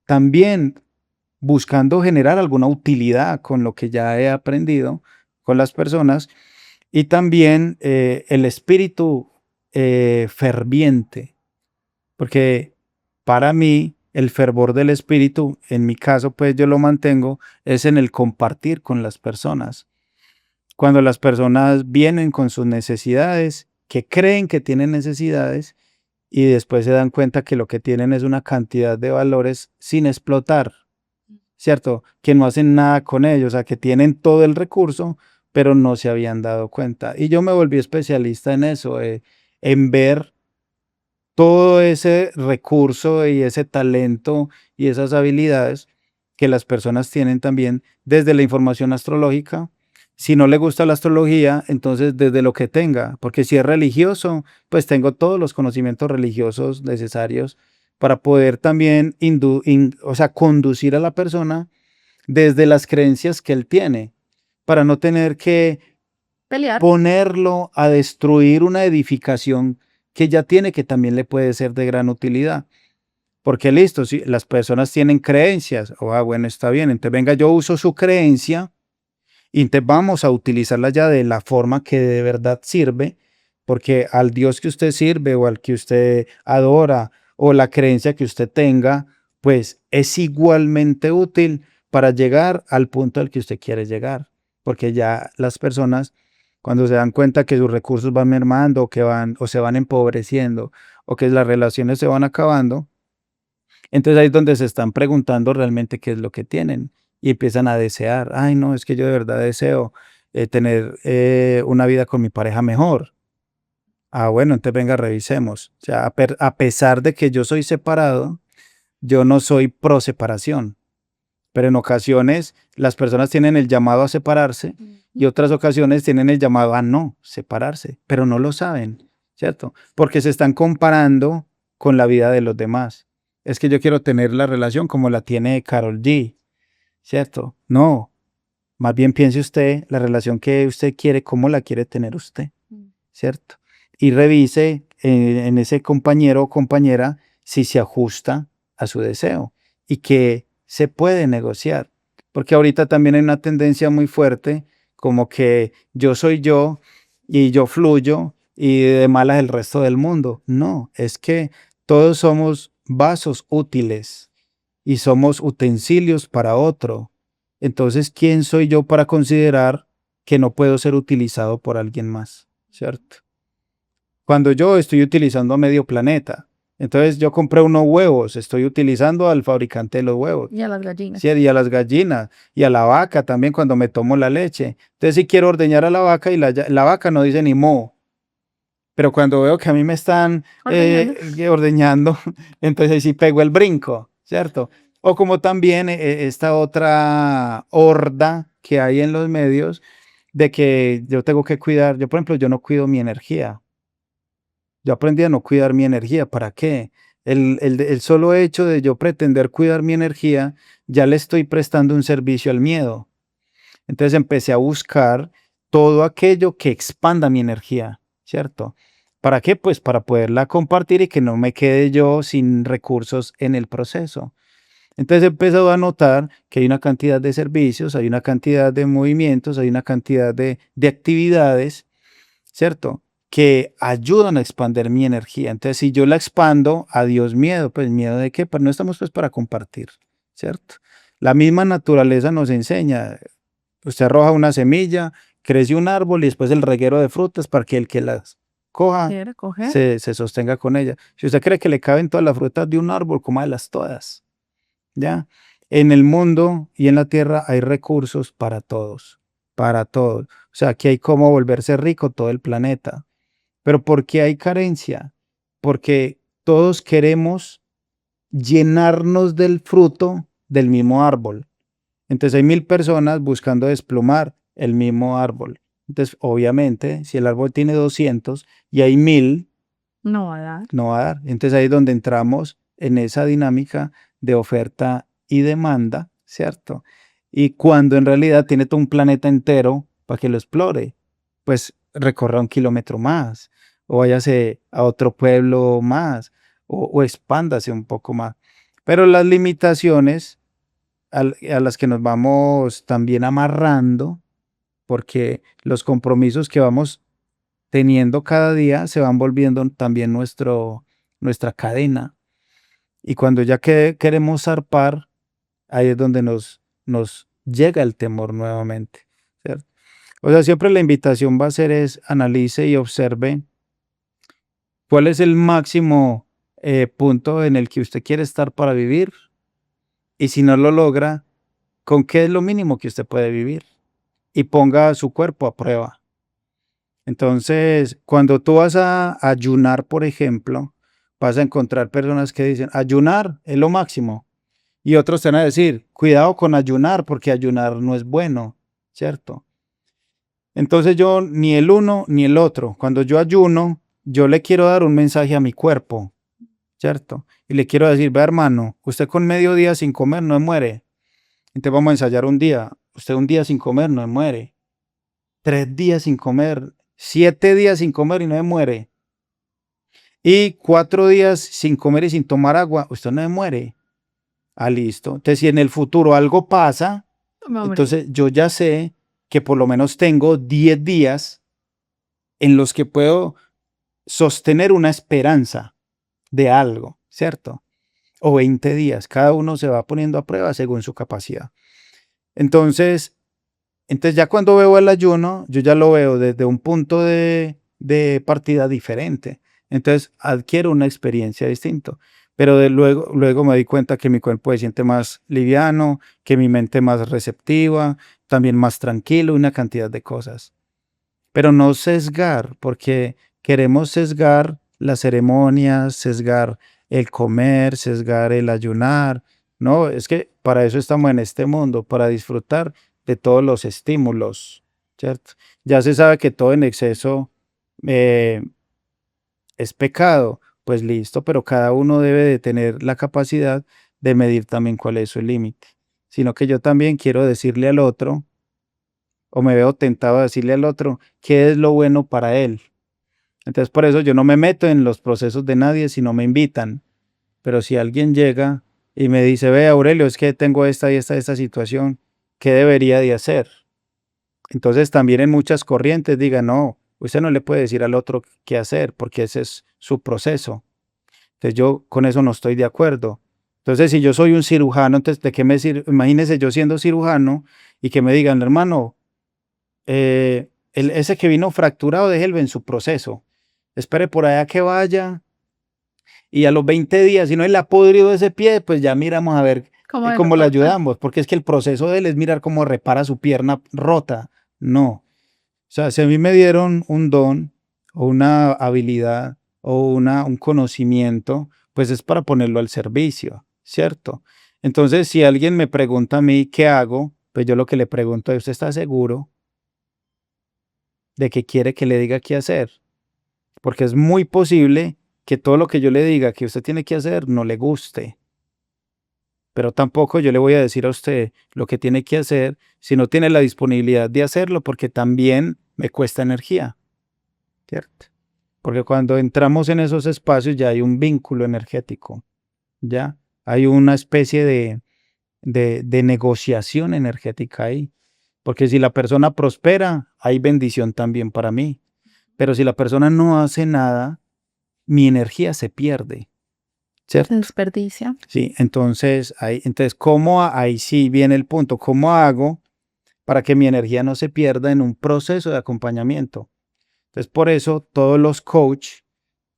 también buscando generar alguna utilidad con lo que ya he aprendido con las personas y también el espíritu ferviente, porque para mí el fervor del espíritu, en mi caso pues yo lo mantengo, es en el compartir con las personas. Cuando las personas vienen con sus necesidades, que creen que tienen necesidades y después se dan cuenta que lo que tienen es una cantidad de valores sin explotar, ¿cierto? Que no hacen nada con ellos, o sea, que tienen todo el recurso, pero no se habían dado cuenta. Y yo me volví especialista en eso, en ver todo ese recurso y ese talento y esas habilidades que las personas tienen también desde la información astrológica. Si no le gusta la astrología, entonces desde lo que tenga, porque si es religioso, pues tengo todos los conocimientos religiosos necesarios para poder también o sea, conducir a la persona desde las creencias que él tiene, para no tener que Pelear. ponerlo a destruir una edificación que ya tiene, que también le puede ser de gran utilidad. Porque listo, si las personas tienen creencias, bueno, está bien, entonces venga, yo uso su creencia y entonces vamos a utilizarla ya de la forma que de verdad sirve, porque al Dios que usted sirve o al que usted adora o la creencia que usted tenga, pues es igualmente útil para llegar al punto al que usted quiere llegar, porque ya las personas, cuando se dan cuenta que sus recursos van mermando, que van o se van empobreciendo, o que las relaciones se van acabando, entonces ahí es donde se están preguntando realmente qué es lo que tienen y empiezan a desear, ay no, es que yo de verdad deseo tener una vida con mi pareja mejor. Ah, bueno, entonces venga, revisemos. O sea, a pesar de que yo soy separado, yo no soy pro separación, pero en ocasiones las personas tienen el llamado a separarse y otras ocasiones tienen el llamado a no separarse, pero no lo saben, ¿cierto? Porque se están comparando con la vida de los demás. Es que yo quiero tener la relación como la tiene Karol G, ¿cierto? No, más bien piense usted la relación que usted quiere, cómo la quiere tener usted, ¿cierto? Y revise en ese compañero o compañera si se ajusta a su deseo y que se puede negociar. Porque ahorita también hay una tendencia muy fuerte como que yo soy yo y yo fluyo y de malas el resto del mundo. No, es que todos somos vasos útiles y somos utensilios para otro. Entonces, ¿quién soy yo para considerar que no puedo ser utilizado por alguien más? ¿Cierto? Cuando yo estoy utilizando a medio planeta, entonces yo compré unos huevos, estoy utilizando al fabricante de los huevos. Y a las gallinas. Sí, y a las gallinas, y a la vaca también cuando me tomo la leche. Entonces si quiero ordeñar a la vaca y la vaca no dice ni mo. Pero cuando veo que a mí me están ordeñando, entonces ahí sí pego el brinco, ¿cierto? O como también esta otra horda que hay en los medios de que yo tengo que cuidar, yo por ejemplo, yo no cuido mi energía. Yo aprendí a no cuidar mi energía. ¿Para qué? El solo hecho de yo pretender cuidar mi energía, ya le estoy prestando un servicio al miedo. Entonces empecé a buscar todo aquello que expanda mi energía, ¿cierto? ¿Para qué? Pues para poderla compartir y que no me quede yo sin recursos en el proceso. Entonces he empezado a notar que hay una cantidad de servicios, hay una cantidad de movimientos, hay una cantidad de actividades, ¿cierto? Que ayudan a expandir mi energía. Entonces, si yo la expando, adiós miedo, pues miedo de qué, pues no estamos pues para compartir, ¿cierto? La misma naturaleza nos enseña, usted arroja una semilla, crece un árbol y después el reguero de frutas para que el que las coja ¿Quiere coger? se sostenga con ella. Si usted cree que le caben todas las frutas de un árbol, cómalas todas, ¿ya? En el mundo y en la tierra hay recursos para todos, para todos. O sea, aquí hay cómo volverse rico todo el planeta. Pero ¿por qué hay carencia? Porque todos queremos llenarnos del fruto del mismo árbol. Entonces hay 1000 personas buscando desplumar el mismo árbol. Entonces, obviamente, si el árbol tiene 200 y hay 1000, No va a dar. no va a dar. Entonces ahí es donde entramos en esa dinámica de oferta y demanda, ¿cierto? Y cuando en realidad tiene todo un planeta entero para que lo explore, pues recorra 1 kilómetro más, o váyase a otro pueblo más, o expándase un poco más. Pero las limitaciones a las que nos vamos también amarrando, porque los compromisos que vamos teniendo cada día se van volviendo también nuestra cadena. Y cuando ya que queremos zarpar, ahí es donde nos llega el temor nuevamente, ¿cierto? O sea, siempre la invitación va a ser es analice y observe cuál es el máximo punto en el que usted quiere estar para vivir y si no lo logra, ¿con qué es lo mínimo que usted puede vivir? Y ponga su cuerpo a prueba. Entonces, cuando tú vas a ayunar, por ejemplo, vas a encontrar personas que dicen, ayunar es lo máximo. Y otros te van a decir, cuidado con ayunar, porque ayunar no es bueno, ¿cierto? Entonces yo ni el uno ni el otro. Cuando yo ayuno, yo le quiero dar un mensaje a mi cuerpo, ¿cierto? Y le quiero decir, ve hermano, usted con medio día sin comer no muere. Entonces vamos a ensayar un día. Usted un día sin comer no muere. 3 días sin comer, 7 días sin comer y no se muere. Y 4 días sin comer y sin tomar agua, usted no se muere. Ah, listo. Entonces, si en el futuro algo pasa, entonces yo ya sé que por lo menos tengo 10 días en los que puedo sostener una esperanza de algo. ¿cierto? O 20 días. Cada uno se va poniendo a prueba según su capacidad. Entonces ya cuando veo el ayuno, yo ya lo veo desde un punto de partida diferente. Entonces adquiero una experiencia distinta. Pero luego me di cuenta que mi cuerpo se siente más liviano, que mi mente más receptiva, también más tranquilo, una cantidad de cosas. Pero no sesgar, porque queremos sesgar las ceremonias, sesgar el comer, sesgar el ayunar. No, es que para eso estamos en este mundo, para disfrutar de todos los estímulos, ¿cierto? Ya se sabe que todo en exceso eh, es pecado, pues listo, pero cada uno debe de tener la capacidad de medir también cuál es su límite. Sino que yo también quiero decirle al otro, o me veo tentado a decirle al otro, qué es lo bueno para él. Entonces por eso yo no me meto en los procesos de nadie si no me invitan. Pero si alguien llega y me dice, ve Aurelio, es que tengo esta situación, ¿qué debería de hacer? Entonces también en muchas corrientes digan, no, usted no le puede decir al otro qué hacer porque ese es su proceso. Entonces yo con eso no estoy de acuerdo. Entonces si yo soy un cirujano, entonces ¿de qué me sirve? Imagínese yo siendo cirujano y que me digan, hermano, ese que vino fracturado, déjelo en su proceso. Espere por allá que vaya y a los 20 días, si no él ha podrido ese pie, pues ya miramos a ver ¿Cómo me lo cómo le cortan? ayudamos, porque es que el proceso de él es mirar cómo repara su pierna rota. No. O sea, si a mí me dieron un don o una habilidad o un conocimiento, pues es para ponerlo al servicio, ¿cierto? Entonces, si alguien me pregunta a mí qué hago, pues yo lo que le pregunto es, ¿usted está seguro de que quiere que le diga qué hacer? Porque es muy posible que todo lo que yo le diga que usted tiene que hacer no le guste. Pero tampoco yo le voy a decir a usted lo que tiene que hacer si no tiene la disponibilidad de hacerlo, porque también me cuesta energía, ¿cierto? Porque cuando entramos en esos espacios ya hay un vínculo energético, ya hay una especie de negociación energética ahí. Porque si la persona prospera, hay bendición también para mí. Pero si la persona no hace nada, mi energía se pierde, Se ¿cierto? desperdicia. Sí, entonces, ahí sí viene el punto, ¿cómo hago para que mi energía no se pierda en un proceso de acompañamiento? Entonces, por eso todos los coach,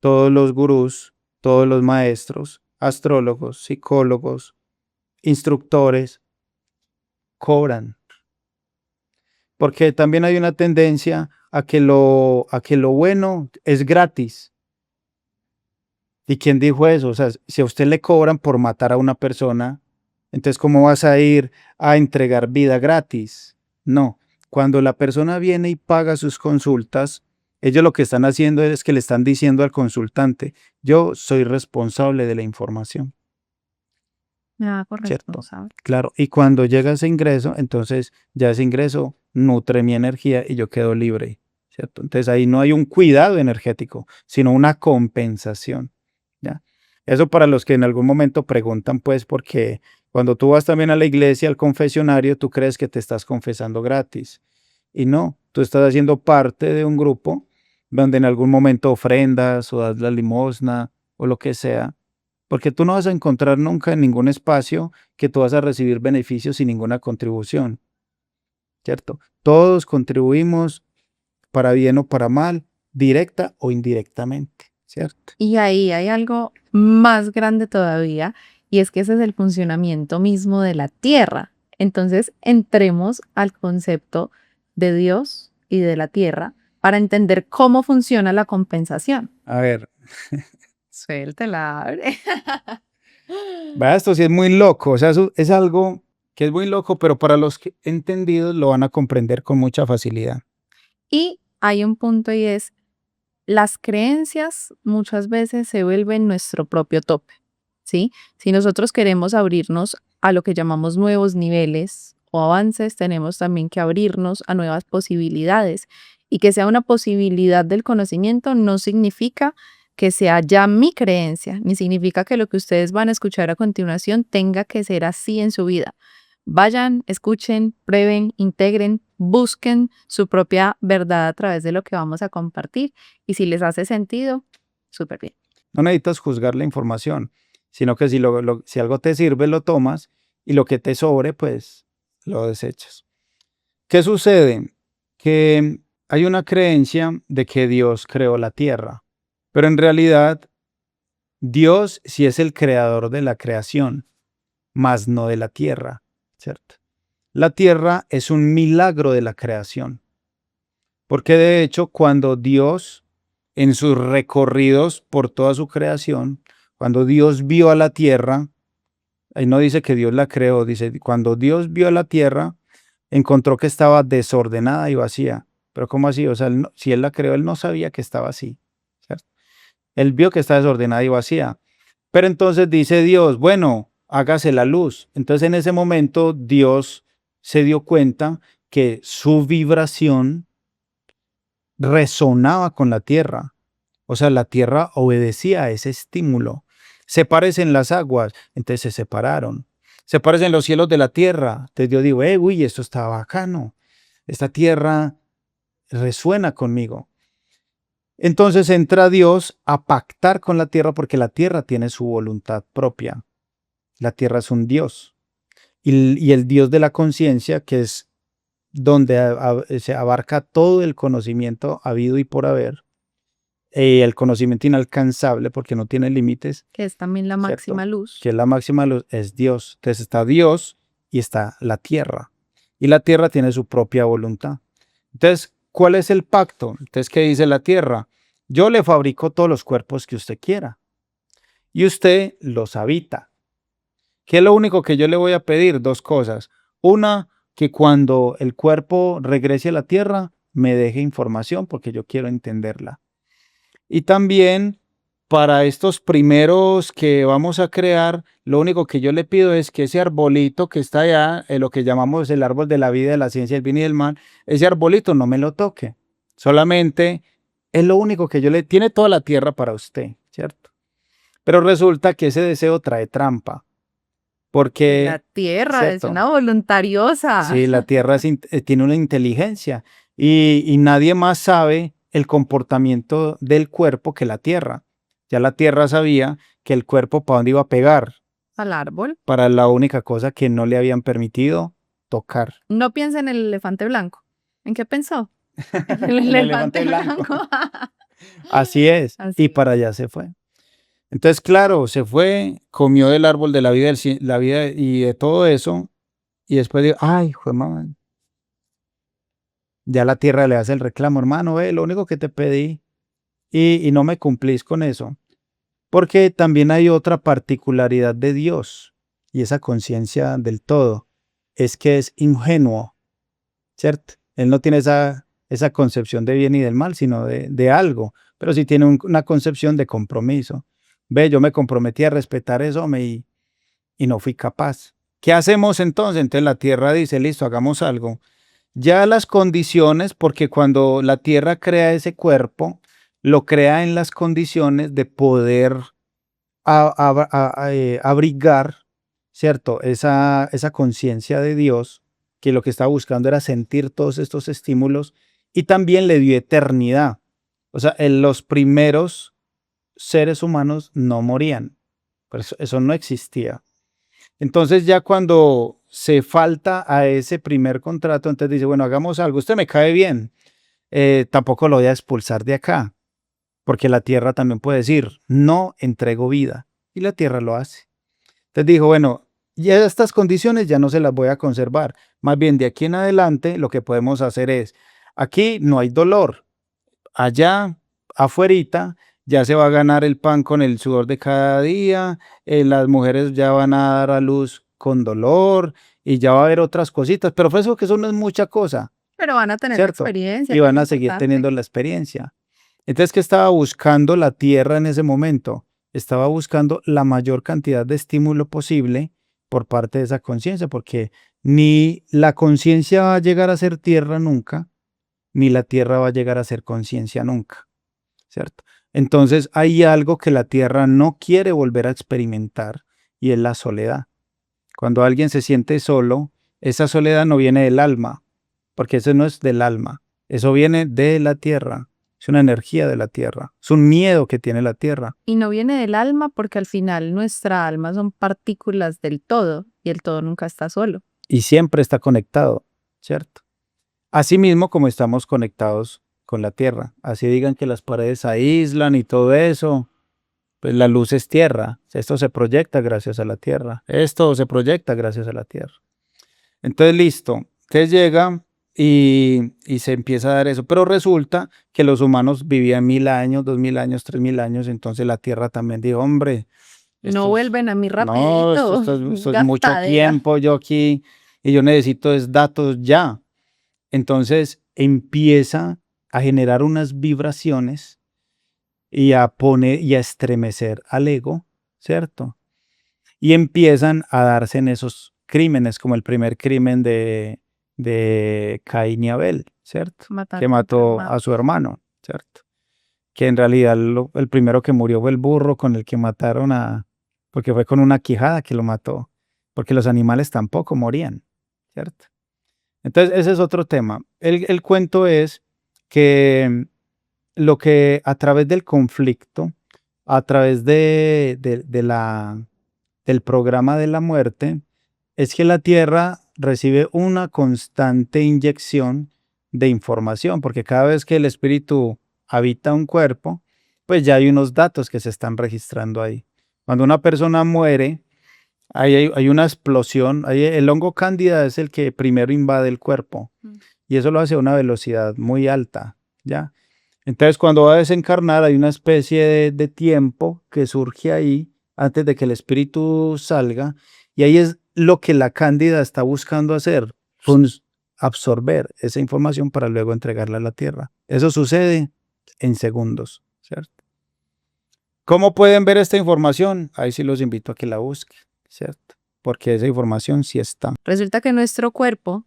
todos los gurús, todos los maestros, astrólogos, psicólogos, instructores, cobran, porque también hay una tendencia a que lo bueno es gratis. ¿Y quién dijo eso? O sea, si a usted le cobran por matar a una persona, entonces ¿cómo vas a ir a entregar vida gratis? No, cuando la persona viene y paga sus consultas, ellos lo que están haciendo es que le están diciendo al consultante, yo soy responsable de la información, Me hago ¿cierto? responsable. Claro, y cuando llega ese ingreso, entonces ya ese ingreso nutre mi energía y yo quedo libre, ¿cierto? Entonces ahí no hay un cuidado energético, sino una compensación. ¿Ya? Eso para los que en algún momento preguntan, pues, porque cuando tú vas también a la iglesia, al confesionario, tú crees que te estás confesando gratis. Y no, tú estás haciendo parte de un grupo donde en algún momento ofrendas o das la limosna o lo que sea, porque tú no vas a encontrar nunca en ningún espacio que tú vas a recibir beneficios sin ninguna contribución, ¿cierto? Todos contribuimos para bien o para mal, directa o indirectamente, ¿cierto? Y ahí hay algo más grande todavía, y es que ese es el funcionamiento mismo de la tierra. Entonces, entremos al concepto de Dios y de la tierra para entender cómo funciona la compensación. A ver, Suéltela, abre. vea, esto sí es muy loco, o sea, eso es algo que es muy loco, pero para los que entendidos lo van a comprender con mucha facilidad. Y hay un punto y es, las creencias muchas veces se vuelven nuestro propio tope, ¿sí? Si nosotros queremos abrirnos a lo que llamamos nuevos niveles o avances, tenemos también que abrirnos a nuevas posibilidades. Y que sea una posibilidad del conocimiento no significa que sea ya mi creencia, ni significa que lo que ustedes van a escuchar a continuación tenga que ser así en su vida. Vayan, escuchen, prueben, integren, busquen su propia verdad a través de lo que vamos a compartir y si les hace sentido, súper bien. No necesitas juzgar la información. sino que si algo te sirve, lo tomas y lo que te sobre, pues lo desechas. ¿Qué sucede? Que hay una creencia de que Dios creó la tierra, pero en realidad Dios sí es el creador de la creación, mas no de la tierra, ¿cierto? La tierra es un milagro de la creación, porque de hecho cuando Dios, en sus recorridos por toda su creación, cuando Dios vio a la tierra, ahí no dice que Dios la creó, dice, cuando Dios vio a la tierra, encontró que estaba desordenada y vacía. Pero ¿cómo así? O sea, si Él la creó, Él no sabía que estaba así, ¿cierto? Él vio que está desordenada y vacía. Pero entonces dice Dios, bueno, hágase la luz. Entonces en ese momento Dios se dio cuenta que su vibración resonaba con la tierra. O sea, la tierra obedecía a ese estímulo. Sepárense las aguas, entonces se separaron. Sepárense los cielos de la tierra. Entonces Dios dijo, uy, esto está bacano. Esta tierra resuena conmigo. Entonces entra Dios a pactar con la tierra porque la tierra tiene su voluntad propia. La tierra es un Dios. Y el Dios de la conciencia, que es donde se abarca todo el conocimiento habido y por haber, el conocimiento inalcanzable porque no tiene límites, Que es también la ¿cierto? máxima luz. Que es la máxima luz, es Dios. Entonces está Dios y está la tierra. Y la tierra tiene su propia voluntad. Entonces, ¿cuál es el pacto? Entonces, ¿qué dice la tierra? Yo le fabrico todos los cuerpos que usted quiera y usted los habita. ¿Qué es lo único que yo le voy a pedir? Dos cosas. Una, que cuando el cuerpo regrese a la tierra, me deje información porque yo quiero entenderla. Y también para estos primeros que vamos a crear, lo único que yo le pido es que ese arbolito que está allá, lo que llamamos el árbol de la vida, de la ciencia, del bien y del mal, ese arbolito no me lo toque. Solamente es lo único que tiene toda la tierra para usted, ¿cierto? Pero resulta que ese deseo trae trampa, porque, La tierra es ¿cierto? una voluntariosa. Sí, la tierra tiene una inteligencia y nadie más sabe el comportamiento del cuerpo que la tierra. Ya la tierra sabía que el cuerpo para dónde iba a pegar, Al árbol. para la única cosa que no le habían permitido tocar. No piensa en el elefante blanco. ¿En qué pensó? En el El elefante elefante blanco. blanco. Así es. Así Y para allá se fue. Entonces, claro, se fue, comió del árbol de la vida, la vida y de todo eso. Y después dijo, ay, fue mamá. Ya la tierra le hace el reclamo, hermano, lo único que te pedí y no me cumplís con eso. Porque también hay otra particularidad de Dios y esa conciencia del todo, es que es ingenuo, ¿cierto? Él no tiene esa concepción de bien y del mal, sino de algo, pero sí tiene una concepción de compromiso. Ve, yo me comprometí a respetar eso y no fui capaz. ¿Qué hacemos entonces? Entonces la tierra dice, listo, hagamos algo. Ya las condiciones, porque cuando la tierra crea ese cuerpo, lo crea en las condiciones de poder abrigar, ¿cierto? Esa conciencia de Dios, que lo que estaba buscando era sentir todos estos estímulos y también le dio eternidad. O sea, los primeros seres humanos no morían, pero eso no existía. Entonces ya cuando se falta a ese primer contrato, entonces dice, bueno, hagamos algo, usted me cae bien, tampoco lo voy a expulsar de acá, porque la tierra también puede decir, no entrego vida, y la tierra lo hace. Entonces dijo, bueno, ya estas condiciones ya no se las voy a conservar, más bien de aquí en adelante lo que podemos hacer es, aquí no hay dolor, allá afuerita ya se va a ganar el pan con el sudor de cada día, las mujeres ya van a dar a luz con dolor y ya va a haber otras cositas, pero fue eso que eso no es mucha cosa, Pero van a tener la ¿cierto? experiencia, Y que es van lo a seguir importante. teniendo la experiencia. Entonces, ¿qué estaba buscando la Tierra en ese momento? Estaba buscando la mayor cantidad de estímulo posible por parte de esa conciencia, porque ni la conciencia va a llegar a ser tierra nunca, ni la tierra va a llegar a ser conciencia nunca, ¿cierto? Entonces hay algo que la tierra no quiere volver a experimentar y es la soledad. Cuando alguien se siente solo, esa soledad no viene del alma, porque eso no es del alma, eso viene de la tierra. es una energía de la tierra, es un miedo que tiene la tierra. Y no viene del alma porque al final nuestra alma son partículas del todo y el todo nunca está solo. Y siempre está conectado, ¿cierto? Asimismo como estamos conectados con la tierra. Así digan que las paredes aíslan y todo eso, pues la luz es tierra. Esto se proyecta gracias a la tierra. Esto se proyecta gracias a la tierra. Entonces, listo. Entonces llega y se empieza a dar eso. Pero resulta que los humanos vivían 1000 años, 2000 años, 3000 años. Entonces la tierra también dijo, hombre, No vuelven a mí no, rapidito, esto es mucho gastadera. tiempo yo aquí y yo necesito es datos ya. Entonces empieza a generar unas vibraciones y a poner y a estremecer al ego, ¿cierto? Y empiezan a darse en esos crímenes, como el primer crimen de Caín y Abel, ¿cierto? Matar Que a tu mató hermano. a su hermano, ¿cierto? Que en realidad el primero que murió fue el burro con el que mataron porque fue con una quijada que lo mató, porque los animales tampoco morían, ¿cierto? Entonces, ese es otro tema. El cuento es que lo que a través del conflicto, a través del programa de la muerte, es que la Tierra recibe una constante inyección de información, porque cada vez que el espíritu habita un cuerpo, pues ya hay unos datos que se están registrando ahí. Cuando una persona muere, hay una explosión, el hongo cándida es el que primero invade el cuerpo y eso lo hace a una velocidad muy alta, ¿ya? Entonces, cuando va a desencarnar, hay una especie de tiempo que surge ahí antes de que el espíritu salga, y ahí es lo que la cándida está buscando hacer, absorber esa información para luego entregarla a la tierra. Eso sucede en segundos, ¿cierto? ¿Cómo pueden ver esta información? Ahí sí los invito a que la busquen, ¿cierto? Porque esa información sí está. Resulta que nuestro cuerpo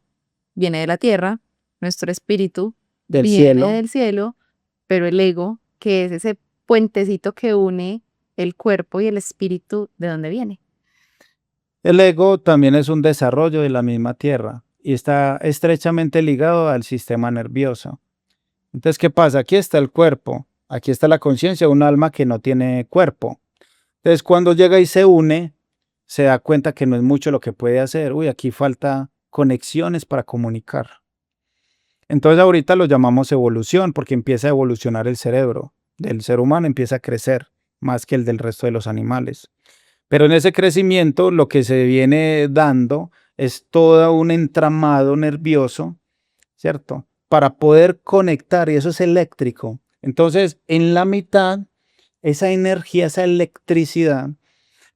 viene de la tierra, nuestro espíritu Del viene cielo. del cielo, pero el ego, que es ese puentecito que une el cuerpo y el espíritu, ¿de dónde viene? El ego también es un desarrollo de la misma tierra y está estrechamente ligado al sistema nervioso. Entonces, ¿qué pasa? Aquí está el cuerpo, aquí está la conciencia, un alma que no tiene cuerpo. Entonces, cuando llega y se une, se da cuenta que no es mucho lo que puede hacer. Uy, aquí falta conexiones para comunicar. Entonces, ahorita lo llamamos evolución porque empieza a evolucionar el cerebro del ser humano, empieza a crecer más que el del resto de los animales. Pero en ese crecimiento lo que se viene dando es todo un entramado nervioso, ¿cierto? Para poder conectar, y eso es eléctrico. Entonces, en la mitad, esa energía, esa electricidad,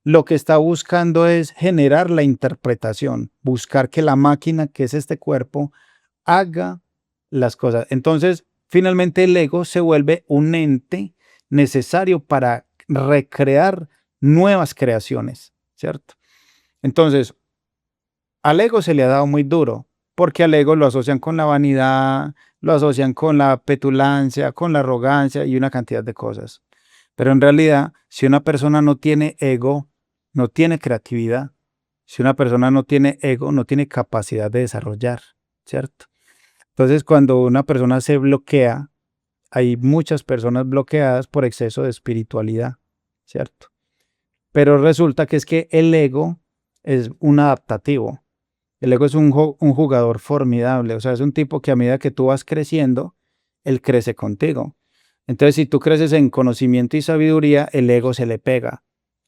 lo que está buscando es generar la interpretación, buscar que la máquina, que es este cuerpo, haga las cosas. Entonces, finalmente el ego se vuelve un ente necesario para recrear nuevas creaciones, ¿cierto? Entonces, al ego se le ha dado muy duro, porque al ego lo asocian con la vanidad, lo asocian con la petulancia, con la arrogancia y una cantidad de cosas. Pero en realidad, si una persona no tiene ego, no tiene creatividad. Si una persona no tiene ego, no tiene capacidad de desarrollar, ¿cierto? Entonces, cuando una persona se bloquea, hay muchas personas bloqueadas por exceso de espiritualidad, ¿cierto? Pero resulta que es que el ego es un adaptativo. El ego es un jugador formidable, o sea, es un tipo que a medida que tú vas creciendo, él crece contigo. Entonces, si tú creces en conocimiento y sabiduría, el ego se le pega,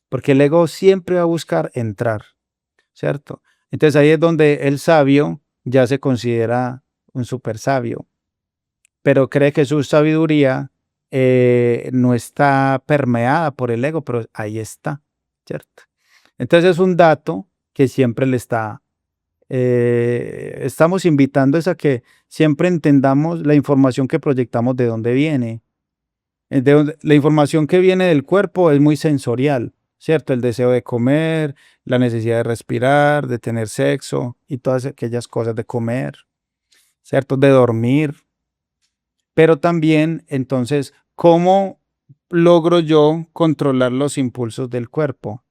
porque el ego siempre va a buscar entrar, ¿cierto? Entonces ahí es donde el sabio ya se considera un super sabio, pero cree que su sabiduría no está permeada por el ego, pero ahí está, ¿cierto? Entonces es un dato que siempre le estamos invitando es a que siempre entendamos la información que proyectamos de dónde viene. La información que viene del cuerpo es muy sensorial, ¿cierto? El deseo de comer, la necesidad de respirar, de tener sexo y todas aquellas cosas de comer, ¿cierto? De dormir. Pero también, entonces, ¿cómo logro yo controlar los impulsos del cuerpo?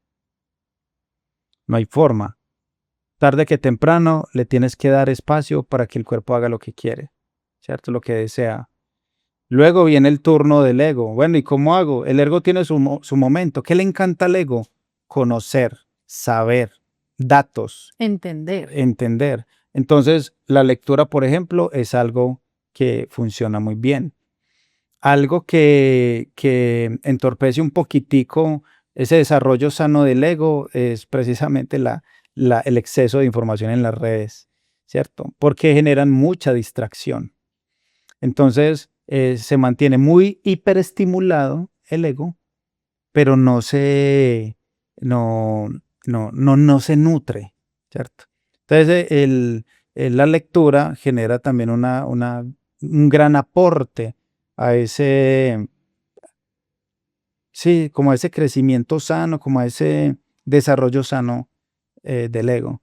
No hay forma. Tarde que temprano le tienes que dar espacio para que el cuerpo haga lo que quiere, ¿cierto? Lo que desea. Luego viene el turno del ego. Bueno, ¿y cómo hago? El ego tiene su momento. ¿Qué le encanta al ego? Conocer, saber, datos, Entender. entender. Entonces, la lectura, por ejemplo, es algo que funciona muy bien. Algo que entorpece un poquitico ese desarrollo sano del ego es precisamente el exceso de información en las redes, ¿cierto? Porque generan mucha distracción. Entonces, se mantiene muy hiperestimulado el ego, pero no, no se nutre, ¿cierto? Entonces, la lectura genera también un gran aporte a ese, sí, como a ese crecimiento sano, como a ese desarrollo sano del ego.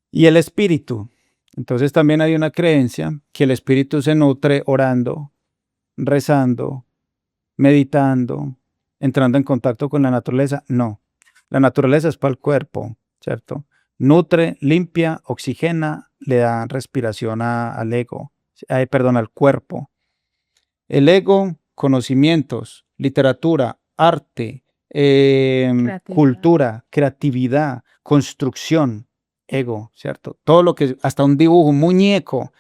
Y el espíritu. Entonces también hay una creencia que el espíritu se nutre orando, rezando, meditando, entrando en contacto con la naturaleza. No, la naturaleza es para el cuerpo, ¿cierto? Nutre, limpia, oxigena, le da respiración al ego, perdón, al cuerpo. El ego, conocimientos, literatura, arte, Creatividad. cultura, creatividad, construcción, ego, ¿cierto? Todo lo que, hasta un dibujo, un muñeco,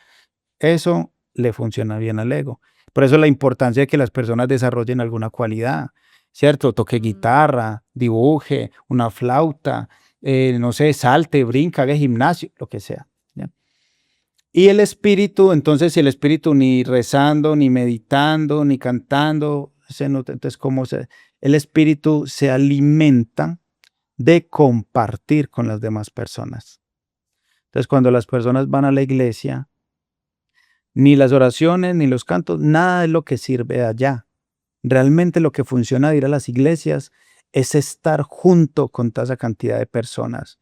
eso le funciona bien al ego. Por eso la importancia de que las personas desarrollen alguna cualidad, ¿cierto? Toque guitarra, dibuje, una flauta, no sé, salte, brinca, haga gimnasio, lo que sea. ¿Ya? Y el espíritu, entonces, si el espíritu ni rezando, ni meditando, ni cantando, entonces, el espíritu se alimenta de compartir con las demás personas. Entonces, cuando las personas van a la iglesia, ni las oraciones, ni los cantos, nada de lo que sirve allá. Realmente lo que funciona de ir a las iglesias es estar junto con toda esa cantidad de personas,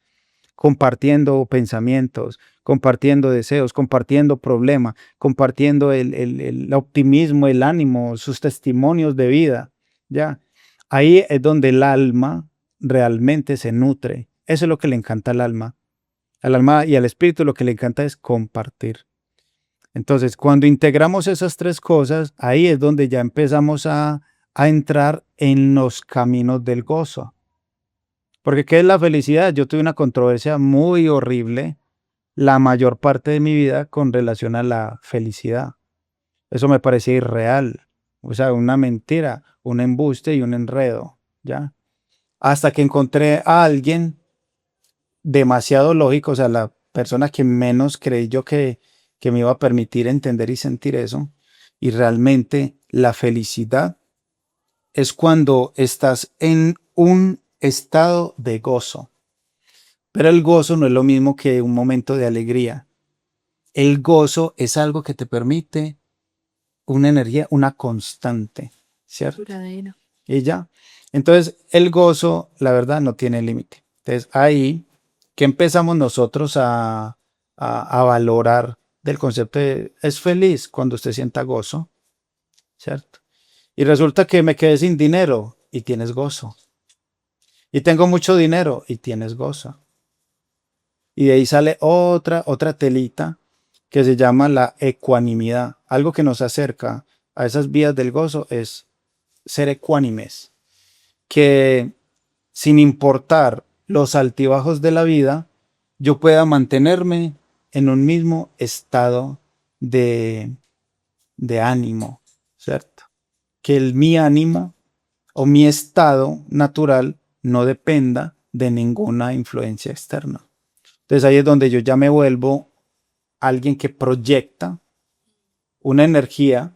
compartiendo pensamientos, compartiendo deseos, compartiendo problemas, compartiendo el optimismo, el ánimo, sus testimonios de vida. ¿Ya? Ahí es donde el alma realmente se nutre. Eso es lo que le encanta al alma. Al alma y al espíritu lo que le encanta es compartir. Entonces, cuando integramos esas tres cosas, ahí es donde ya empezamos a entrar en los caminos del gozo. Porque ¿qué es la felicidad? Yo tuve una controversia muy horrible la mayor parte de mi vida con relación a la felicidad. Eso me parecía irreal, o sea, una mentira, un embuste y un enredo, ¿ya? Hasta que encontré a alguien demasiado lógico, o sea, la persona que menos creí yo que me iba a permitir entender y sentir eso. Y realmente la felicidad es cuando estás en un estado de gozo. Pero el gozo no es lo mismo que un momento de alegría. El gozo es algo que te permite una energía, una constante, ¿cierto? Duradero. Y ya. Entonces, el gozo, la verdad, no tiene límite. Entonces, ahí que empezamos nosotros a valorar del concepto de es feliz cuando usted sienta gozo, ¿cierto? Y resulta que me quedé sin dinero y tienes gozo. Y tengo mucho dinero y tienes gozo. Y de ahí sale otra telita que se llama la ecuanimidad. Algo que nos acerca a esas vías del gozo es ser ecuánimes, que sin importar los altibajos de la vida, yo pueda mantenerme en un mismo estado de, de ánimo, ¿cierto? Que mi ánimo o mi estado natural no dependa de ninguna influencia externa. Entonces ahí es donde yo ya me vuelvo alguien que proyecta una energía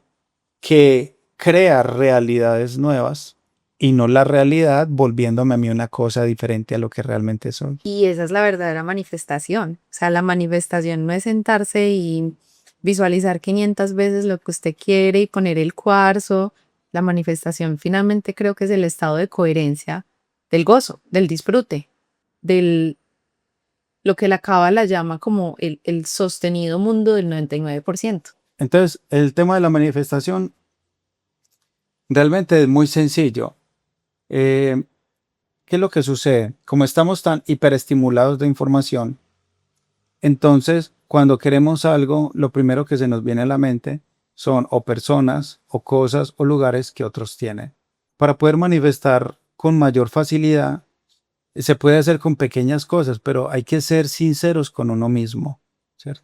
que crea realidades nuevas y no la realidad volviéndome a mí una cosa diferente a lo que realmente soy. Y esa es la verdadera manifestación. O sea, la manifestación no es sentarse y visualizar 500 veces lo que usted quiere y poner el cuarzo. La manifestación finalmente creo que es el estado de coherencia del gozo, del disfrute, del lo que la Cábala llama como el sostenido mundo del 99%. Entonces, el tema de la manifestación realmente es muy sencillo. ¿Qué es lo que sucede? Como estamos tan hiperestimulados de información, entonces cuando queremos algo, lo primero que se nos viene a la mente son o personas o cosas o lugares que otros tienen. Para poder manifestar con mayor facilidad, se puede hacer con pequeñas cosas, pero hay que ser sinceros con uno mismo, ¿cierto?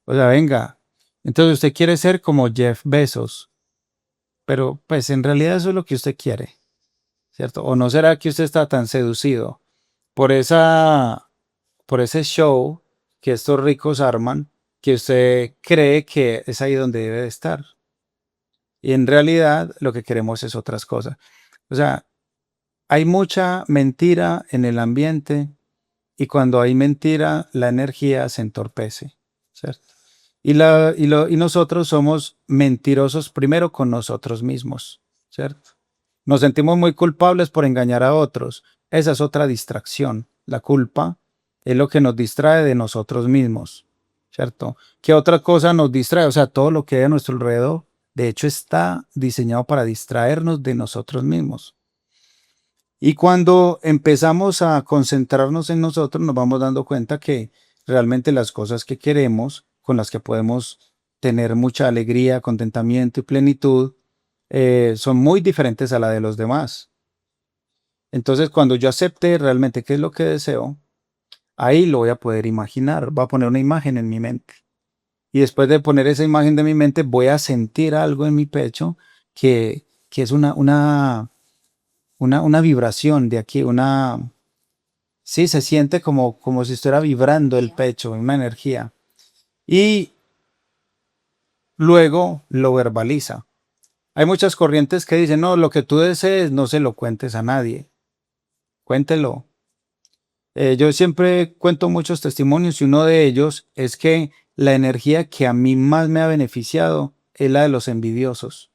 O sea, venga, entonces usted quiere ser como Jeff Bezos, pero pues en realidad eso es lo que usted quiere, ¿cierto? ¿O no será que usted está tan seducido por por ese show que estos ricos arman, que usted cree que es ahí donde debe de estar? Y en realidad lo que queremos es otras cosas. O sea, hay mucha mentira en el ambiente y cuando hay mentira, la energía se entorpece, ¿cierto? Y nosotros somos mentirosos primero con nosotros mismos, ¿cierto? Nos sentimos muy culpables por engañar a otros. Esa es otra distracción. La culpa es lo que nos distrae de nosotros mismos, ¿cierto? ¿Qué otra cosa nos distrae? O sea, todo lo que hay a nuestro alrededor, de hecho, está diseñado para distraernos de nosotros mismos. Y cuando empezamos a concentrarnos en nosotros, nos vamos dando cuenta que realmente las cosas que queremos, con las que podemos tener mucha alegría, contentamiento y plenitud, son muy diferentes a la de los demás. Entonces, cuando yo acepte realmente qué es lo que deseo, ahí lo voy a poder imaginar, voy a poner una imagen en mi mente. Y después de poner esa imagen de mi mente, voy a sentir algo en mi pecho que es una vibración de aquí, sí, se siente como si estuviera vibrando el pecho, una energía. Y luego lo verbaliza. Hay muchas corrientes que dicen, no, lo que tú desees no se lo cuentes a nadie, cuéntelo. Yo siempre cuento muchos testimonios y uno de ellos es que la energía que a mí más me ha beneficiado es la de los envidiosos.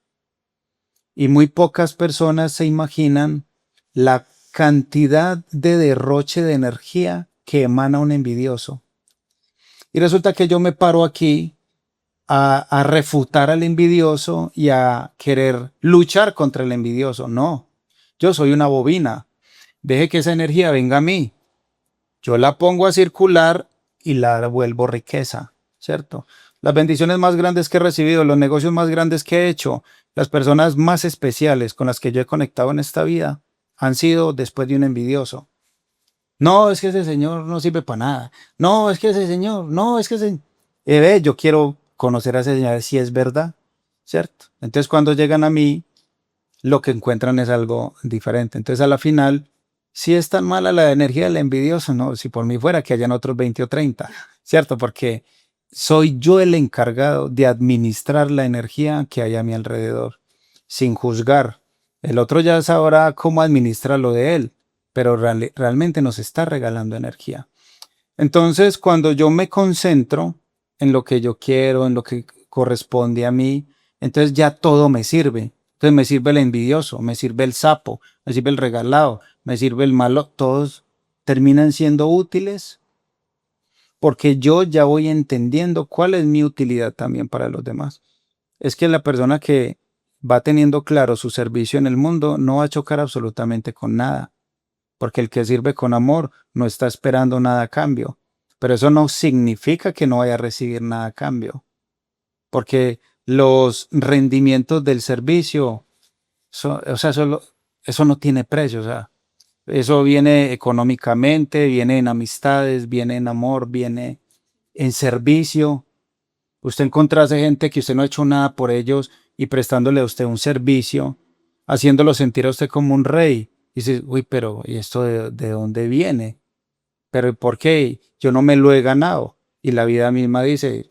Y muy pocas personas se imaginan la cantidad de derroche de energía que emana un envidioso. Y resulta que yo me paro aquí a refutar al envidioso y a querer luchar contra el envidioso. No, yo soy una bobina. Deje que esa energía venga a mí. Yo la pongo a circular y la vuelvo riqueza, ¿cierto? Las bendiciones más grandes que he recibido, los negocios más grandes que he hecho, las personas más especiales con las que yo he conectado en esta vida han sido después de un envidioso. No, es que ese señor no sirve para nada. No, es que ese señor, no, es que ese... yo quiero conocer a ese señor si es verdad, ¿cierto? Entonces cuando llegan a mí, lo que encuentran es algo diferente. Entonces a la final, si es tan mala la energía del envidioso, no, si por mí fuera que hayan otros 20 o 30, ¿cierto? Porque soy yo el encargado de administrar la energía que hay a mi alrededor, sin juzgar. El otro ya sabrá cómo administrar lo de él, pero realmente nos está regalando energía. Entonces, cuando yo me concentro en lo que yo quiero, en lo que corresponde a mí, entonces ya todo me sirve. Entonces me sirve el envidioso, me sirve el sapo, me sirve el regalado, me sirve el malo. Todos terminan siendo útiles porque yo ya voy entendiendo cuál es mi utilidad también para los demás. Es que la persona que va teniendo claro su servicio en el mundo no va a chocar absolutamente con nada, porque el que sirve con amor no está esperando nada a cambio. Pero eso no significa que no vaya a recibir nada a cambio, porque los rendimientos del servicio, o sea, eso no tiene precio, o sea, eso viene económicamente, viene en amistades, viene en amor, viene en servicio. Usted encontrase gente que usted no ha hecho nada por ellos y prestándole a usted un servicio, haciéndolo sentir a usted como un rey. Y dice, uy, pero ¿y esto de dónde viene? ¿Pero por qué? Yo no me lo he ganado. Y la vida misma dice,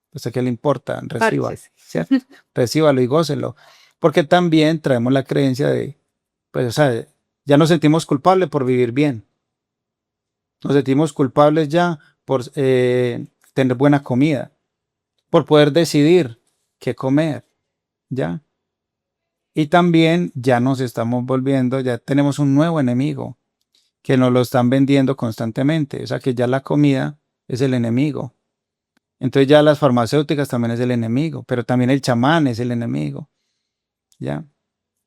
pues a qué le importa, reciba, Párchese. ¿cierto? Recíbalo y gócelo. Porque también traemos la creencia de, pues, o sea, ya nos sentimos culpables por vivir bien. Nos sentimos culpables ya por tener buena comida, por poder decidir qué comer, ¿ya? Y también ya nos estamos volviendo, ya tenemos un nuevo enemigo que nos lo están vendiendo constantemente. O sea que ya la comida es el enemigo. Entonces ya las farmacéuticas también es el enemigo, pero también el chamán es el enemigo, ¿ya?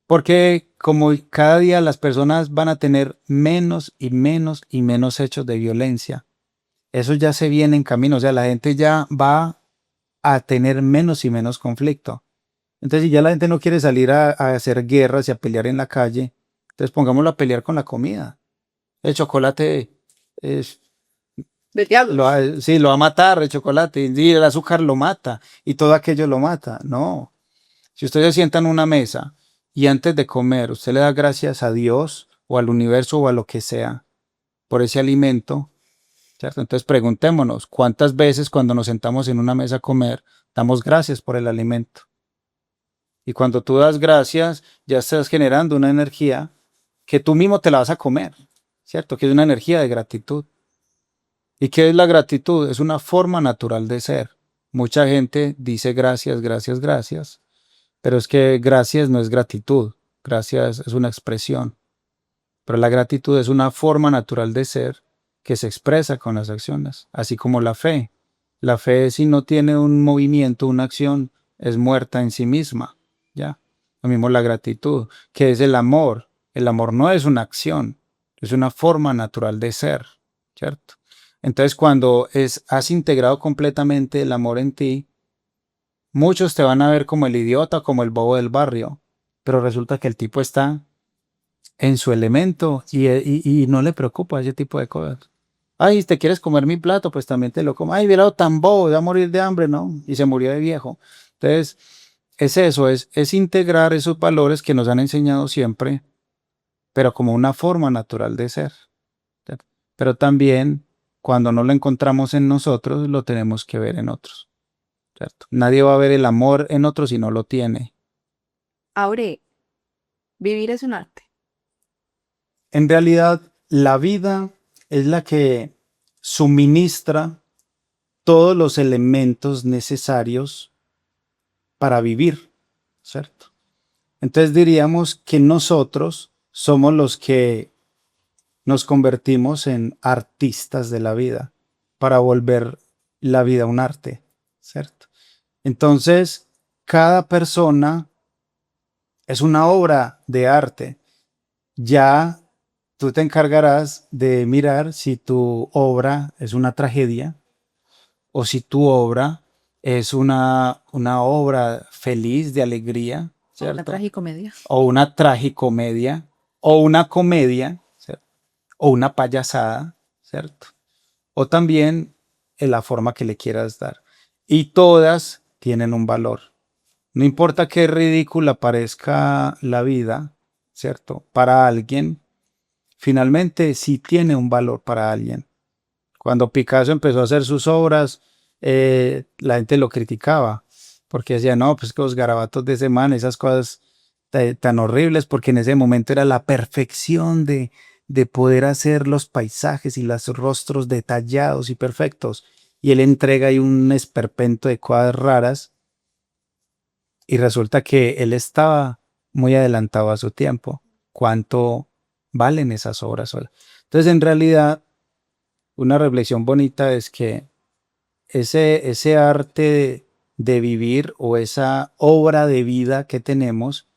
Porque como cada día las personas van a tener menos y menos y menos hechos de violencia, eso ya se viene en camino. O sea, la gente ya va a tener menos y menos conflicto. Entonces, si ya la gente no quiere salir a hacer guerras y a pelear en la calle, entonces pongámoslo a pelear con la comida. El chocolate es, Del diablo. sí, lo va a matar el chocolate, y el azúcar lo mata, y todo aquello lo mata. No. Si usted se sienta en una mesa y antes de comer usted le da gracias a Dios o al universo o a lo que sea por ese alimento, ¿cierto? Entonces preguntémonos, ¿cuántas veces cuando nos sentamos en una mesa a comer damos gracias por el alimento? Y cuando tú das gracias, ya estás generando una energía que tú mismo te la vas a comer, ¿cierto? Que es una energía de gratitud. ¿Y qué es la gratitud? Es una forma natural de ser. Mucha gente dice gracias, gracias, gracias, pero es que gracias no es gratitud, gracias es una expresión. Pero la gratitud es una forma natural de ser que se expresa con las acciones, así como la fe. La fe, si no tiene un movimiento, una acción, es muerta en sí misma, ¿ya? Lo mismo la gratitud, que es el amor. El amor no es una acción, es una forma natural de ser, ¿cierto? Entonces, cuando has integrado completamente el amor en ti, muchos te van a ver como el idiota, como el bobo del barrio, pero resulta que el tipo está en su elemento y no le preocupa ese tipo de cosas. Ay, ¿te quieres comer mi plato? Pues también te lo como. Ay, mira, tan bobo, va a morir de hambre, ¿no? Y se murió de viejo. Entonces, es eso, es integrar esos valores que nos han enseñado siempre, pero como una forma natural de ser, ¿cierto? Pero también, cuando no lo encontramos en nosotros, lo tenemos que ver en otros, ¿cierto? Nadie va a ver el amor en otros si no lo tiene. Aure, vivir es un arte. En realidad, la vida es la que suministra todos los elementos necesarios para vivir, ¿cierto? Entonces diríamos que nosotros somos los que nos convertimos en artistas de la vida para volver la vida un arte, ¿cierto? Entonces, cada persona es una obra de arte. Ya tú te encargarás de mirar si tu obra es una tragedia o si tu obra es una obra feliz de alegría, Una ¿cierto? tragicomedia. O una tragicomedia, o una comedia, ¿cierto? O una payasada, ¿cierto? O también en la forma que le quieras dar. Y todas tienen un valor. No importa qué ridícula parezca la vida, ¿cierto? Para alguien, finalmente sí tiene un valor para alguien. Cuando Picasso empezó a hacer sus obras, la gente lo criticaba, porque decía, no, pues que los garabatos de ese man, esas cosas tan horribles, porque en ese momento era la perfección de poder hacer los paisajes y los rostros detallados y perfectos. Y él entrega ahí un esperpento de cosas raras, y resulta que él estaba muy adelantado a su tiempo. ¿Cuánto valen esas obras? Entonces, en realidad, una reflexión bonita es que ese arte de vivir o esa obra de vida que tenemos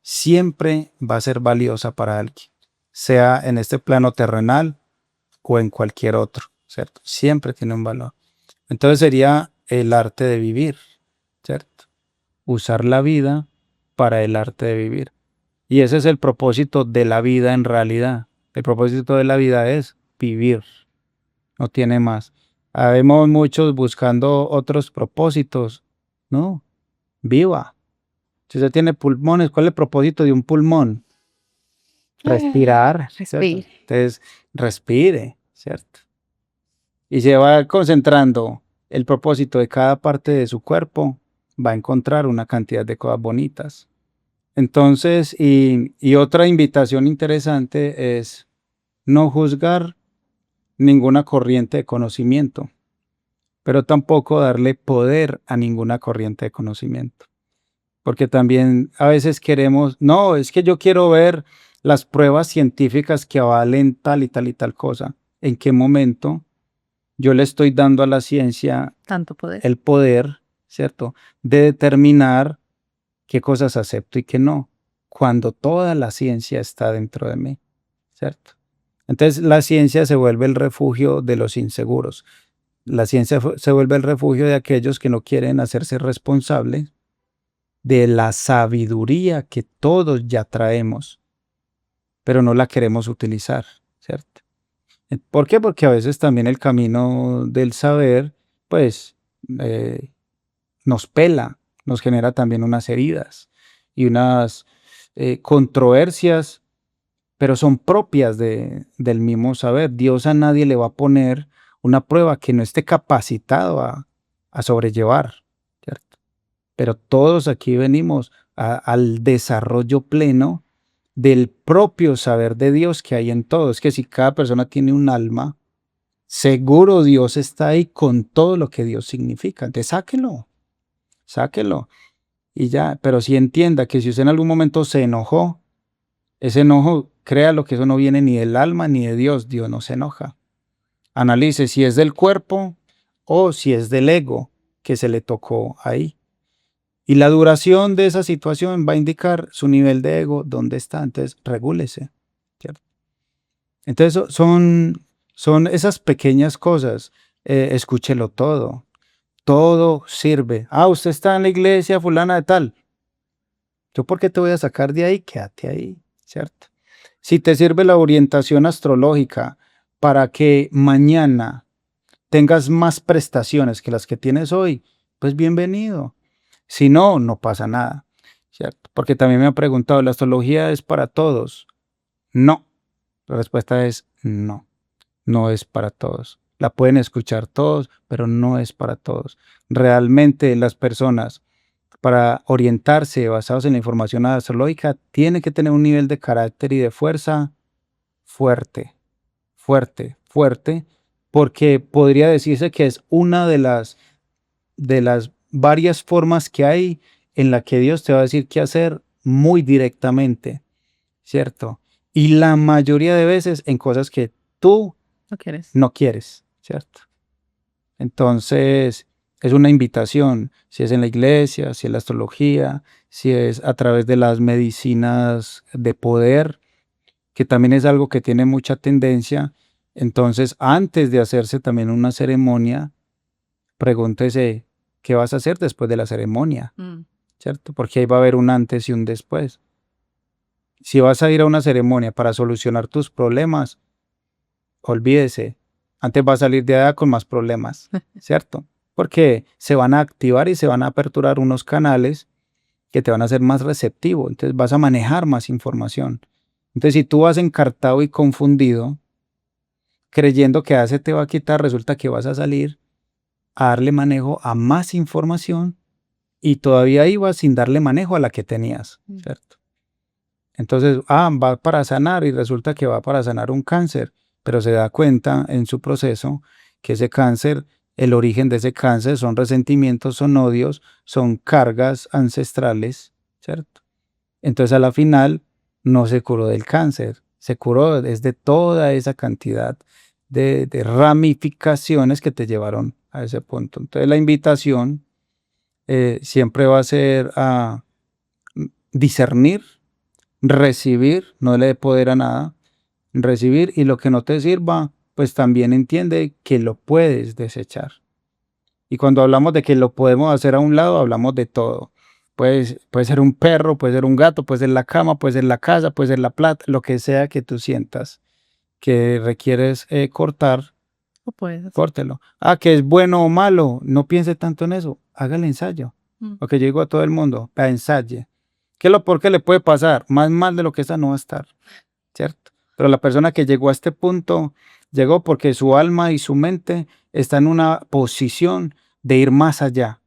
siempre va a ser valiosa para alguien, sea en este plano terrenal o en cualquier otro, ¿cierto? Siempre tiene un valor. Entonces sería el arte de vivir, ¿cierto? Usar la vida para el arte de vivir. Y ese es el propósito de la vida en realidad. El propósito de la vida es vivir. No tiene más. Habemos muchos buscando otros propósitos. No, viva. Si usted tiene pulmones, ¿cuál es el propósito de un pulmón? Respirar, ¿cierto? Respire. Entonces, respire, ¿cierto? Y se va concentrando el propósito de cada parte de su cuerpo, va a encontrar una cantidad de cosas bonitas. Entonces, y otra invitación interesante es no juzgar ninguna corriente de conocimiento, pero tampoco darle poder a ninguna corriente de conocimiento. Porque también a veces queremos, no, es que yo quiero ver las pruebas científicas que avalen tal y tal y tal cosa. ¿En qué momento yo le estoy dando a la ciencia Tanto poder. el poder, ¿cierto?, de determinar qué cosas acepto y qué no, cuando toda la ciencia está dentro de mí, ¿cierto? Entonces la ciencia se vuelve el refugio de los inseguros. La ciencia se vuelve el refugio de aquellos que no quieren hacerse responsables de la sabiduría que todos ya traemos, pero no la queremos utilizar, ¿cierto? ¿Por qué? Porque a veces también el camino del saber, pues, eh, nos pela, nos genera también unas heridas y unas controversias, pero son propias del mismo saber. Dios a nadie le va a poner una prueba que no esté capacitado a sobrellevar, ¿cierto? Pero todos aquí venimos al desarrollo pleno del propio saber de Dios que hay en todos. Es que si cada persona tiene un alma, seguro Dios está ahí con todo lo que Dios significa. Entonces sáquelo y ya. Pero sí entienda que si usted en algún momento se enojó, ese enojo, créalo que eso no viene ni del alma ni de Dios. Dios no se enoja. Analice si es del cuerpo o si es del ego que se le tocó ahí. Y la duración de esa situación va a indicar su nivel de ego, dónde está. Entonces, regúlese, ¿cierto? Entonces, son esas pequeñas cosas. Escúchelo todo. Todo sirve. Ah, usted está en la iglesia fulana de tal. ¿Yo por qué te voy a sacar de ahí? Quédate ahí, ¿cierto? Si te sirve la orientación astrológica para que mañana tengas más prestaciones que las que tienes hoy, pues bienvenido. Si no, no pasa nada, ¿cierto? Porque también me han preguntado, ¿la astrología es para todos? No. La respuesta es no, no es para todos. La pueden escuchar todos, pero no es para todos. Realmente las personas, para orientarse basados en la información astrológica, tienen que tener un nivel de carácter y de fuerza fuerte, fuerte, fuerte, porque podría decirse que es una de las varias formas que hay en la que Dios te va a decir qué hacer muy directamente, ¿cierto? Y la mayoría de veces en cosas que tú ¿No quieres? no quieres, ¿cierto? Entonces, es una invitación, si es en la iglesia, si es la astrología, si es a través de las medicinas de poder, que también es algo que tiene mucha tendencia. Entonces, antes de hacerse también una ceremonia, pregúntese qué vas a hacer después de la ceremonia, ¿cierto? Porque ahí va a haber un antes y un después. Si vas a ir a una ceremonia para solucionar tus problemas, olvídese, antes va a salir de allá con más problemas, ¿cierto? Porque se van a activar y se van a aperturar unos canales que te van a hacer más receptivo, entonces vas a manejar más información. Entonces, si tú vas encartado y confundido, creyendo que a se te va a quitar, resulta que vas a salir a darle manejo a más información y todavía ibas sin darle manejo a la que tenías, ¿cierto? Entonces, va para sanar y resulta que va para sanar un cáncer, pero se da cuenta en su proceso que ese cáncer, el origen de ese cáncer son resentimientos, son odios, son cargas ancestrales, ¿cierto? Entonces, a la final, no se curó del cáncer, se curó desde toda esa cantidad de ramificaciones que te llevaron a ese punto. Entonces, la invitación siempre va a ser a discernir, recibir, no le dé poder a nada, recibir, y lo que no te sirva, pues también entiende que lo puedes desechar. Y cuando hablamos de que lo podemos hacer a un lado, hablamos de todo. Puede ser un perro, puede ser un gato, puede ser la cama, puede ser la casa, puede ser la plata, lo que sea que tú sientas que requieres cortar, ¿O puedes? córtelo. Que es bueno o malo, no piense tanto en eso, haga el ensayo. Lo que yo digo a todo el mundo, ensaye. ¿Qué es lo peor que le puede pasar? Más mal de lo que esa no va a estar, ¿cierto? Pero la persona que llegó a este punto, llegó porque su alma y su mente está en una posición de ir más allá,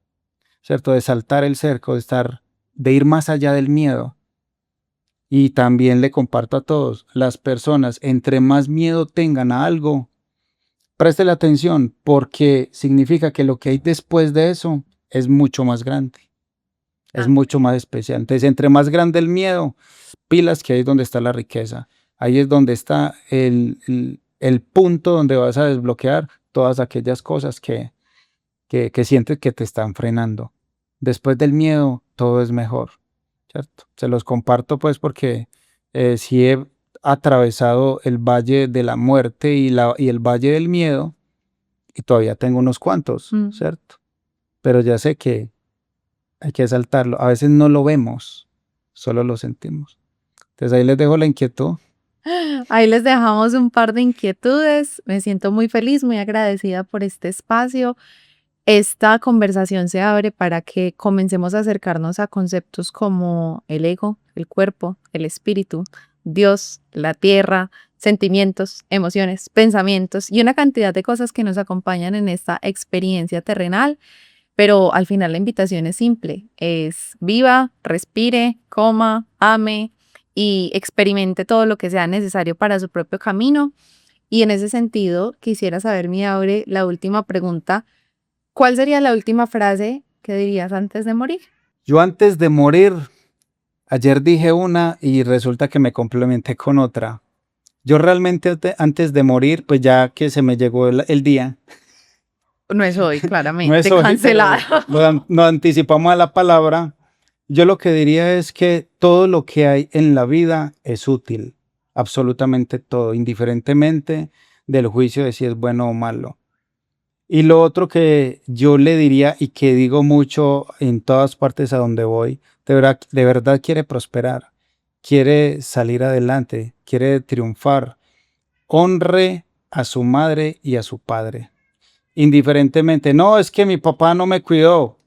¿cierto? De saltar el cerco, de ir más allá del miedo. Y también le comparto a todos, las personas, entre más miedo tengan a algo, préstele atención, porque significa que lo que hay después de eso es mucho más grande, es mucho más especial. Entonces, entre más grande el miedo, pilas, que ahí es donde está la riqueza. Ahí es donde está el punto donde vas a desbloquear todas aquellas cosas que sientes que te están frenando. Después del miedo, todo es mejor, ¿cierto? Se los comparto pues porque sí he atravesado el valle de la muerte y el valle del miedo, y todavía tengo unos cuantos, ¿cierto? Pero ya sé que hay que saltarlo. A veces no lo vemos, solo lo sentimos. Entonces ahí les dejo la inquietud. Ahí les dejamos un par de inquietudes. Me siento muy feliz, muy agradecida por este espacio. Esta conversación se abre para que comencemos a acercarnos a conceptos como el ego, el cuerpo, el espíritu, Dios, la tierra, sentimientos, emociones, pensamientos y una cantidad de cosas que nos acompañan en esta experiencia terrenal. Pero al final la invitación es simple, es viva, respire, coma, ame y experimente todo lo que sea necesario para su propio camino. Y en ese sentido, quisiera saber, mi Aure, la última pregunta. ¿Cuál sería la última frase que dirías antes de morir? Yo antes de morir, ayer dije una y resulta que me complementé con otra. Yo realmente antes de morir, pues ya que se me llegó el día. No es hoy, claramente, No es hoy, cancelado. Nos anticipamos a la palabra. Yo lo que diría es que todo lo que hay en la vida es útil, absolutamente todo, indiferentemente del juicio de si es bueno o malo. Y lo otro que yo le diría y que digo mucho en todas partes a donde voy, de verdad quiere prosperar, quiere salir adelante, quiere triunfar, honre a su madre y a su padre. Indiferentemente, no, es que mi papá no me cuidó.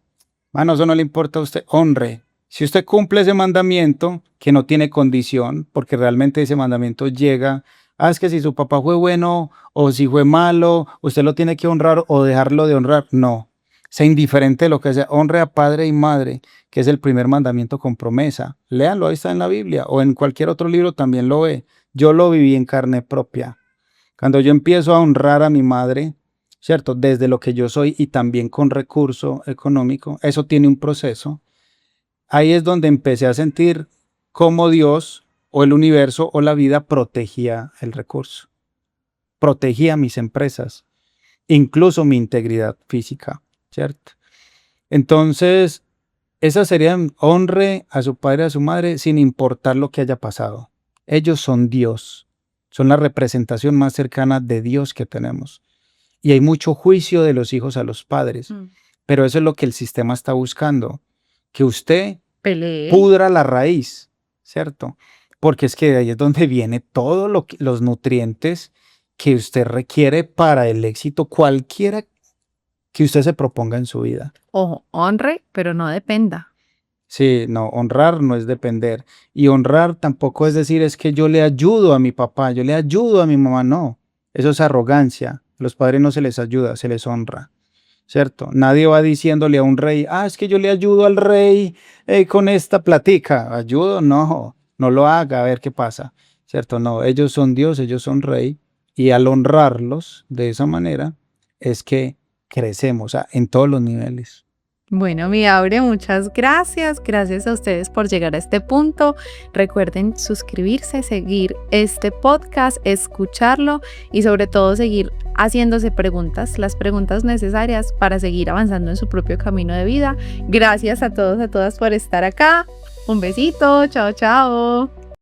Bueno, eso no le importa a usted, honre. Si usted cumple ese mandamiento, que no tiene condición, porque realmente ese mandamiento llega, es que si su papá fue bueno o si fue malo, usted lo tiene que honrar o dejarlo de honrar. No, sea indiferente de lo que sea, honre a padre y madre, que es el primer mandamiento con promesa. Léanlo, ahí está en la Biblia o en cualquier otro libro también lo ve. Yo lo viví en carne propia. Cuando yo empiezo a honrar a mi madre, ¿cierto? Desde lo que yo soy y también con recurso económico, eso tiene un proceso. Ahí es donde empecé a sentir cómo Dios o el universo o la vida protegía el recurso, protegía mis empresas, incluso mi integridad física, ¿cierto? Entonces, esas serían honre a su padre y a su madre sin importar lo que haya pasado. Ellos son Dios, son la representación más cercana de Dios que tenemos. Y hay mucho juicio de los hijos a los padres, pero eso es lo que el sistema está buscando, que usted pudra la raíz, ¿cierto? Porque es que de ahí es donde viene todo los nutrientes que usted requiere para el éxito cualquiera que usted se proponga en su vida. Ojo, honre, pero no dependa. Sí, no, honrar no es depender. Y honrar tampoco es decir, es que yo le ayudo a mi papá, yo le ayudo a mi mamá, no. Eso es arrogancia. A los padres no se les ayuda, se les honra. ¿Cierto? Nadie va diciéndole a un rey, es que yo le ayudo al rey con esta platica. ¿Ayudo? No, no lo haga, a ver qué pasa. ¿Cierto? No, ellos son Dios, ellos son rey. Y al honrarlos de esa manera es que crecemos en todos los niveles. Bueno, mi Aure, muchas gracias. Gracias a ustedes por llegar a este punto. Recuerden suscribirse, seguir este podcast, escucharlo y sobre todo seguir haciéndose preguntas, las preguntas necesarias para seguir avanzando en su propio camino de vida. Gracias a todos, a todas por estar acá. Un besito. Chao, chao.